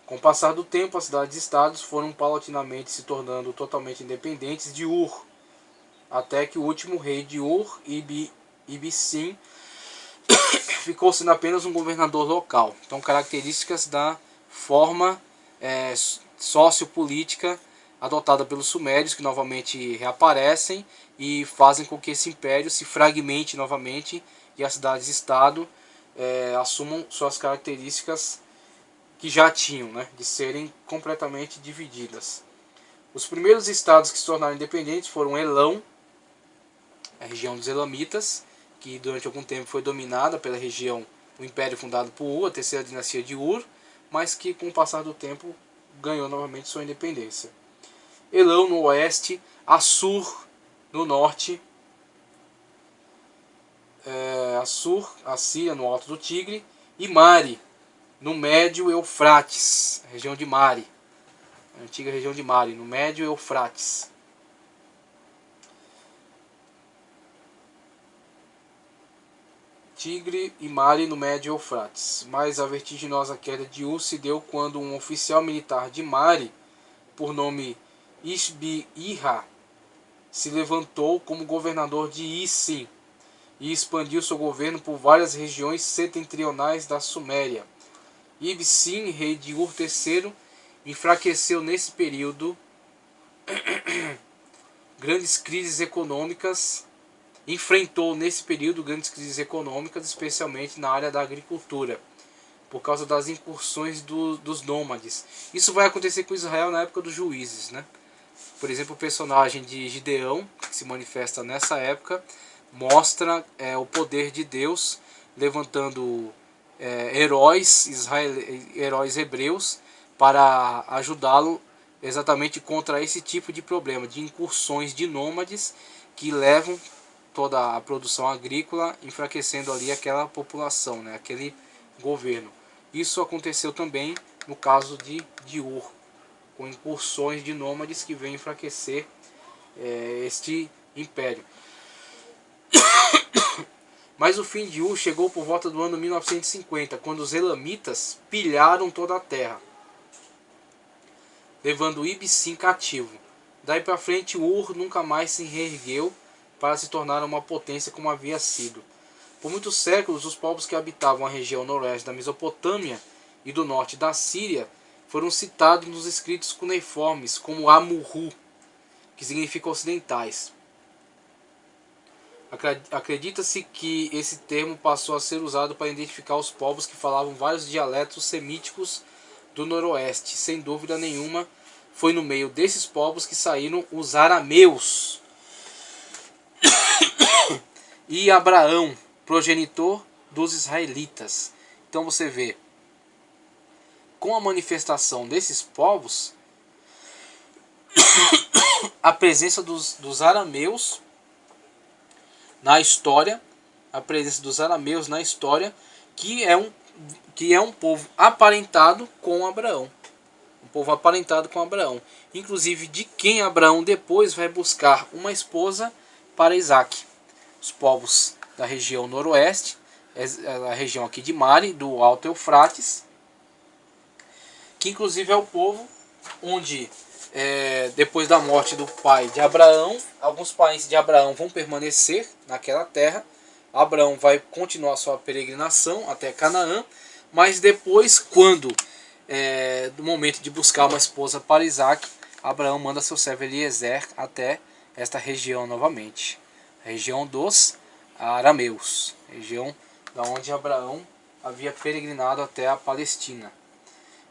Com o passar do tempo, as cidades-estados foram paulatinamente se tornando totalmente independentes de Ur, até que o último rei de Ur, Ibicim, ficou sendo apenas um governador local. Então, características da forma sociopolítica adotada pelos sumérios, que novamente reaparecem e fazem com que esse império se fragmente novamente e as cidades-estado assumam suas características que já tinham, né, de serem completamente divididas. Os primeiros estados que se tornaram independentes foram Elão, a região dos Elamitas, que durante algum tempo foi dominada pela região, o império fundado por Ur, a terceira dinastia de Ur, mas que com o passar do tempo ganhou novamente sua independência. Elão no oeste, Assur no norte, Assíria no alto do Tigre, e Mari no médio Eufrates, região de Mari, a antiga região de Mari, no médio Eufrates. Tigre e Mari no médio Eufrates. Mas a vertiginosa queda de Ur se deu quando um oficial militar de Mari, por nome Ishbi-Iha, se levantou como governador de Isim e expandiu seu governo por várias regiões setentrionais da Suméria. Ibsim, rei de Ur III, enfraqueceu nesse período grandes crises econômicas, enfrentou nesse período grandes crises econômicas, especialmente na área da agricultura, por causa das incursões dos nômades. Isso vai acontecer com Israel na época dos juízes, né? Por exemplo, o personagem de Gideão, que se manifesta nessa época, mostra o poder de Deus levantando heróis hebreus para ajudá-lo exatamente contra esse tipo de problema, de incursões de nômades que levam toda a produção agrícola, enfraquecendo ali aquela população, né, aquele governo. Isso aconteceu também no caso de Ur, com incursões de nômades que vêm enfraquecer este império. Mas o fim de Ur chegou por volta do ano 1950, quando os elamitas pilharam toda a terra, levando Ibsim cativo. Daí para frente, Ur nunca mais se reergueu para se tornar uma potência como havia sido. Por muitos séculos, os povos que habitavam a região noroeste da Mesopotâmia e do norte da Síria foram citados nos escritos cuneiformes como Amurru, que significa ocidentais. Acredita-se que esse termo passou a ser usado para identificar os povos que falavam vários dialetos semíticos do noroeste. Sem dúvida nenhuma, foi no meio desses povos que saíram os arameus e Abraão, progenitor dos israelitas. Então você vê, com a manifestação desses povos, a presença dos arameus na história, que é um povo aparentado com Abraão. Um povo aparentado com Abraão. Inclusive de quem Abraão depois vai buscar uma esposa para Isaac. Os povos da região noroeste, a região aqui de Mari, do Alto Eufrates, que inclusive é o povo onde, depois da morte do pai de Abraão, alguns parentes de Abraão vão permanecer naquela terra. Abraão vai continuar sua peregrinação até Canaã, mas depois, quando do momento de buscar uma esposa para Isaac, Abraão manda seu servo Eliezer até esta região novamente, a região dos arameus, região da onde Abraão havia peregrinado até a Palestina.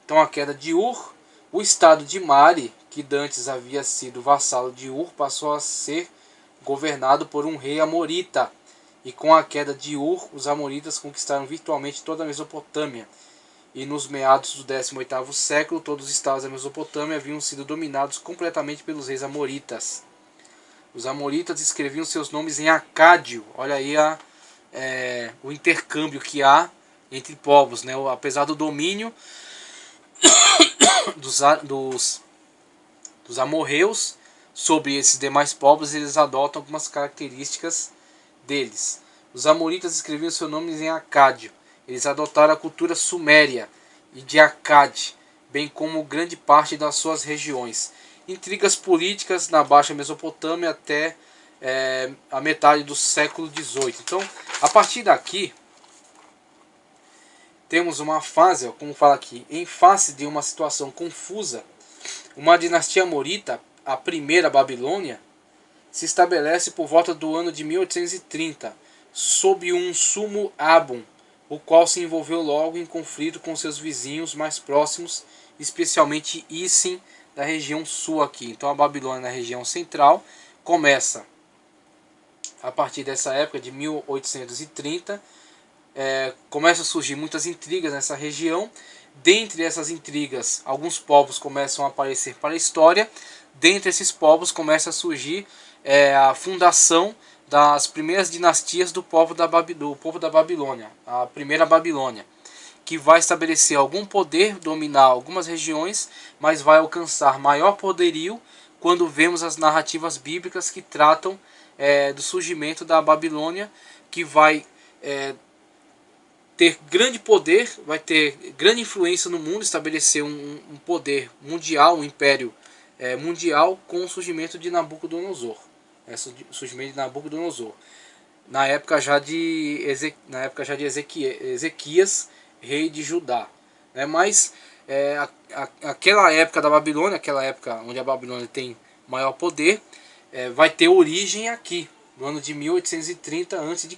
Então, a queda de Ur, o estado de Mari, que dantes havia sido vassalo de Ur, passou a ser governado por um rei amorita. E com a queda de Ur, os amoritas conquistaram virtualmente toda a Mesopotâmia. E nos meados do 18º século, todos os estados da Mesopotâmia haviam sido dominados completamente pelos reis amoritas. Os amoritas escreviam seus nomes em acádio. Olha aí o intercâmbio que há entre povos, né? Apesar do domínio dos amorreus sobre esses demais povos, eles adotam algumas características deles. Os amoritas escreviam seus nomes em acádio. Eles adotaram a cultura suméria e de Acade, bem como grande parte das suas regiões. Intrigas políticas na Baixa Mesopotâmia até a metade do século XVIII. Então, a partir daqui, temos uma fase, como fala aqui, em face de uma situação confusa, uma dinastia amorita, a primeira Babilônia, se estabelece por volta do ano de 1830, sob um sumo Abum, o qual se envolveu logo em conflito com seus vizinhos mais próximos, especialmente Isim, da região sul aqui. Então a Babilônia, na região central, começa a partir dessa época de 1830, começam a surgir muitas intrigas nessa região. Dentre essas intrigas, alguns povos começam a aparecer para a história. Dentre esses povos começa a surgir a fundação das primeiras dinastias do povo da Babilônia, a primeira Babilônia, que vai estabelecer algum poder, dominar algumas regiões, mas vai alcançar maior poderio quando vemos as narrativas bíblicas que tratam do surgimento da Babilônia, que vai ter grande poder, vai ter grande influência no mundo, estabelecer um poder mundial, um império mundial, com o surgimento de Nabucodonosor. Surgimento de Nabucodonosor. Na época já de Ezequias, rei de Judá. Mas aquela época da Babilônia, aquela época onde a Babilônia tem maior poder, vai ter origem aqui, no ano de 1830 a.C.,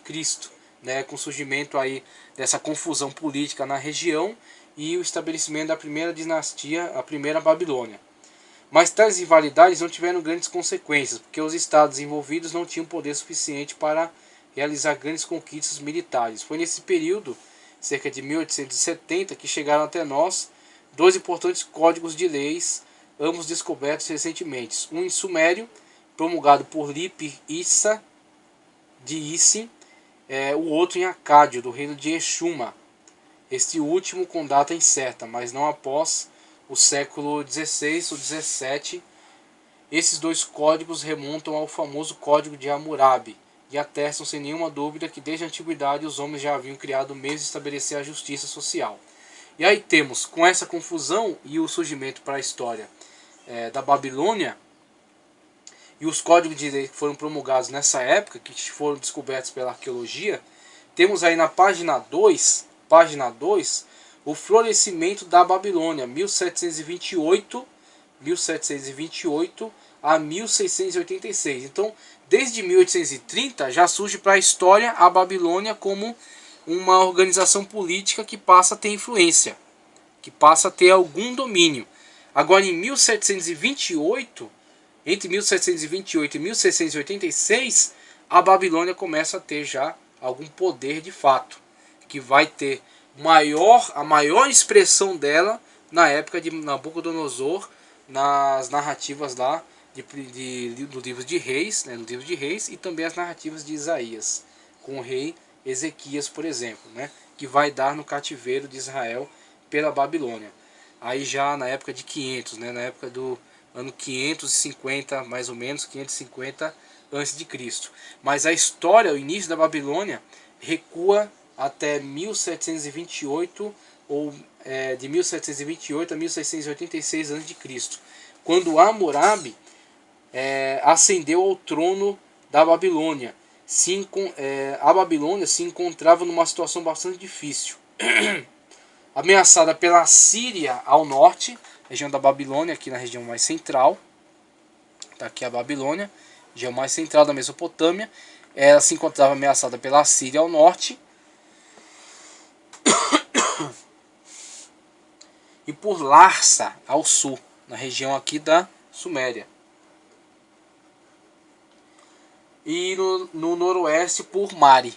né, com o surgimento aí dessa confusão política na região e o estabelecimento da primeira dinastia, a primeira Babilônia. Mas tais rivalidades não tiveram grandes consequências, porque os estados envolvidos não tinham poder suficiente para realizar grandes conquistas militares. Foi nesse período, cerca de 1870, que chegaram até nós dois importantes códigos de leis, ambos descobertos recentemente. Um em sumério, promulgado por Lip-Issa de Issim, o outro em acádio, do reino de Exuma. Este último com data incerta, mas não após o século XVI ou XVII. Esses dois códigos remontam ao famoso Código de Hammurabi e atestam sem nenhuma dúvida que desde a antiguidade os homens já haviam criado meios de estabelecer a justiça social. E aí temos, com essa confusão e o surgimento para a história da Babilônia, e os códigos de lei que foram promulgados nessa época, que foram descobertos pela arqueologia, temos aí na página 2, o florescimento da Babilônia, 1728 a 1686. Então, desde 1830 já surge para a história a Babilônia como uma organização política que passa a ter influência, que passa a ter algum domínio. Agora, em 1728, entre 1728 e 1686, a Babilônia começa a ter já algum poder de fato, que vai ter a maior expressão dela na época de Nabucodonosor, nas narrativas lá do livro de Reis, né, no livro de Reis, e também as narrativas de Isaías, com o rei Ezequias, por exemplo, né, que vai dar no cativeiro de Israel pela Babilônia. Aí já na época de 500, né, na época do ano 550, mais ou menos, 550 a.C. Mas a história, o início da Babilônia, recua até 1728, ou de 1728 a 1686 a.C., quando Hammurabi ascendeu ao trono da Babilônia. A Babilônia se encontrava numa situação bastante difícil. Ameaçada pela Síria ao norte, região da Babilônia, aqui na região mais central. Está aqui a Babilônia, região mais central da Mesopotâmia. Ela se encontrava ameaçada pela Síria ao norte e por Larsa ao sul, na região aqui da Suméria. E no noroeste por Mari.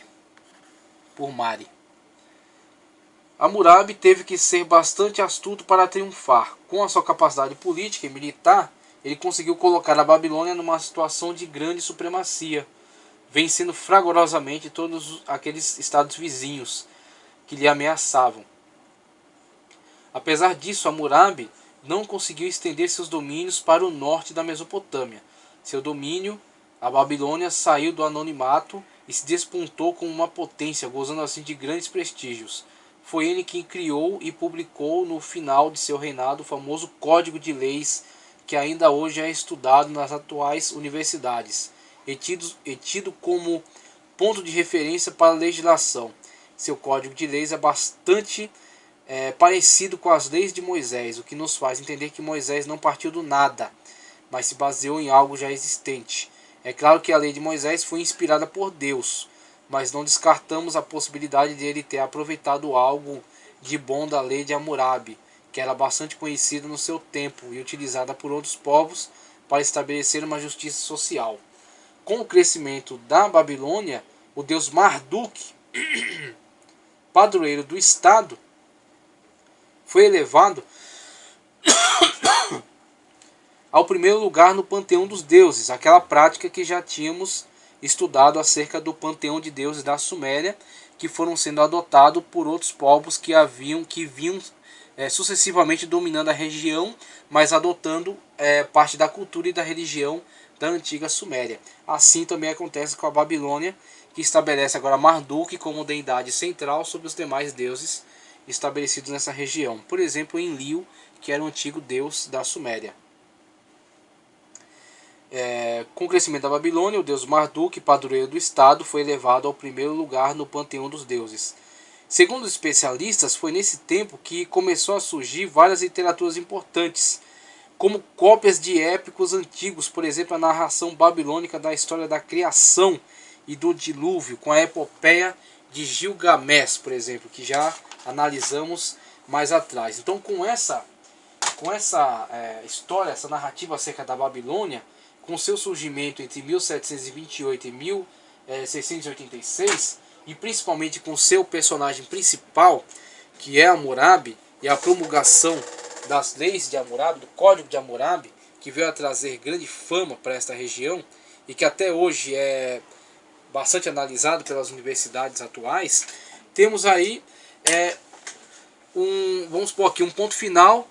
Hammurabi teve que ser bastante astuto para triunfar. Com a sua capacidade política e militar, ele conseguiu colocar a Babilônia numa situação de grande supremacia, vencendo fragorosamente todos aqueles estados vizinhos que lhe ameaçavam. Apesar disso, Hammurabi não conseguiu estender seus domínios para o norte da Mesopotâmia. Seu domínio, a Babilônia, saiu do anonimato e se despontou como uma potência, gozando assim de grandes prestígios. Foi ele quem criou e publicou no final de seu reinado o famoso Código de Leis, que ainda hoje é estudado nas atuais universidades, e tido como ponto de referência para a legislação. Seu Código de Leis é bastante parecido com as leis de Moisés, o que nos faz entender que Moisés não partiu do nada, mas se baseou em algo já existente. É claro que a lei de Moisés foi inspirada por Deus, mas não descartamos a possibilidade de ele ter aproveitado algo de bom da lei de Hammurabi, que era bastante conhecida no seu tempo e utilizada por outros povos para estabelecer uma justiça social. Com o crescimento da Babilônia, o deus Marduk, padroeiro do Estado, foi elevado ao primeiro lugar no panteão dos deuses, aquela prática que já tínhamos estudado acerca do panteão de deuses da Suméria, que foram sendo adotados por outros povos que vinham sucessivamente dominando a região, mas adotando parte da cultura e da religião da antiga Suméria. Assim também acontece com a Babilônia, que estabelece agora Marduk como deidade central sobre os demais deuses estabelecidos nessa região. Por exemplo, Enlil, que era o antigo deus da Suméria. Com o crescimento da Babilônia, o deus Marduk, padroeiro do Estado, foi elevado ao primeiro lugar no panteão dos deuses. Segundo os especialistas, foi nesse tempo que começou a surgir várias literaturas importantes, como cópias de épicos antigos, por exemplo, a narração babilônica da história da criação e do dilúvio, com a epopeia de Gilgamesh, por exemplo, que já analisamos mais atrás. Então, com essa história, essa narrativa acerca da Babilônia, com seu surgimento entre 1728 e 1686, e principalmente com seu personagem principal, que é Hammurabi, e a promulgação das leis de Hammurabi, do Código de Hammurabi, que veio a trazer grande fama para esta região, e que até hoje é bastante analisado pelas universidades atuais, temos aí vamos supor aqui, um ponto final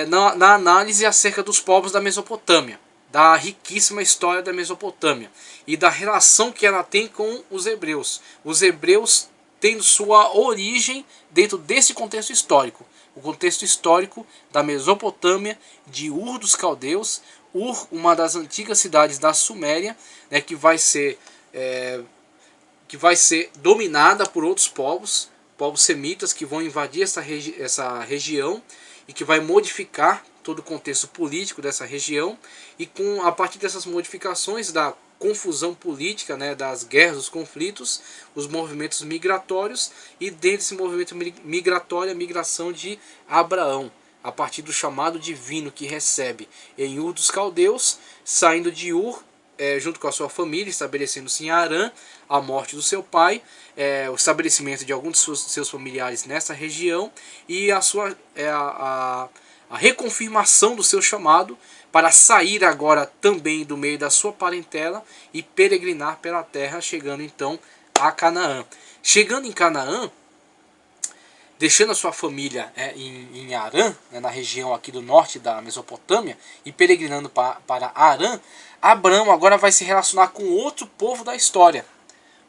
na análise acerca dos povos da Mesopotâmia, da riquíssima história da Mesopotâmia e da relação que ela tem com os hebreus. Os hebreus tendo sua origem dentro desse contexto histórico, o contexto histórico da Mesopotâmia, de Ur dos Caldeus. Ur, uma das antigas cidades da Suméria, né, que vai ser dominada por outros povos semitas, que vão invadir essa região e que vai modificar todo o contexto político dessa região, e a partir dessas modificações da confusão política, né, das guerras, dos conflitos, os movimentos migratórios, e dentro desse movimento migratório a migração de Abraão, a partir do chamado divino que recebe em Ur dos Caldeus, saindo de Ur, junto com a sua família, estabelecendo-se em Harã, a morte do seu pai, o estabelecimento de alguns dos seus familiares nessa região, e a reconfirmação do seu chamado para sair agora também do meio da sua parentela e peregrinar pela terra, chegando então a Canaã. Chegando em Canaã, deixando a sua família em Harã, na região aqui do norte da Mesopotâmia, e peregrinando para Harã, Abraão agora vai se relacionar com outro povo da história.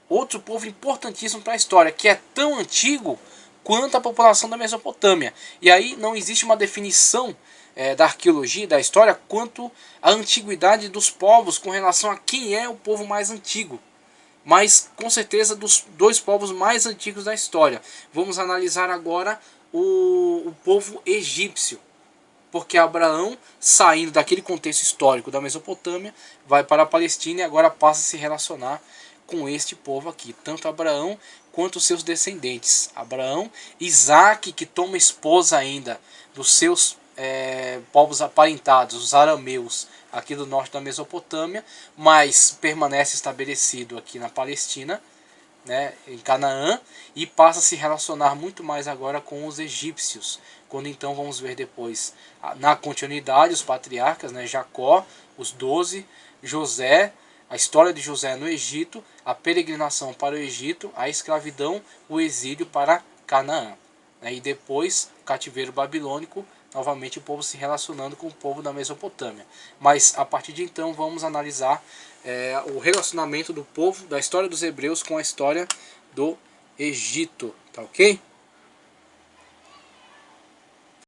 Outro povo importantíssimo para a história, que é tão antigo quanto a população da Mesopotâmia. E aí não existe uma definição da arqueologia e da história quanto à antiguidade dos povos com relação a quem é o povo mais antigo. Mas com certeza dos dois povos mais antigos da história. Vamos analisar agora o povo egípcio. Porque Abraão, saindo daquele contexto histórico da Mesopotâmia, vai para a Palestina e agora passa a se relacionar com este povo aqui. Tanto Abraão quanto os seus descendentes. Abraão, Isaac, que toma esposa ainda dos seus povos aparentados, os arameus, aqui do norte da Mesopotâmia, mas permanece estabelecido aqui na Palestina, né, em Canaã, e passa a se relacionar muito mais agora com os egípcios, quando então vamos ver depois, na continuidade, os patriarcas, né, Jacó, os 12, José, a história de José no Egito, a peregrinação para o Egito, a escravidão, o exílio para Canaã, né, e depois o cativeiro babilônico, novamente o povo se relacionando com o povo da Mesopotâmia. Mas a partir de então vamos analisar o relacionamento do povo, da história dos hebreus com a história do Egito, tá ok?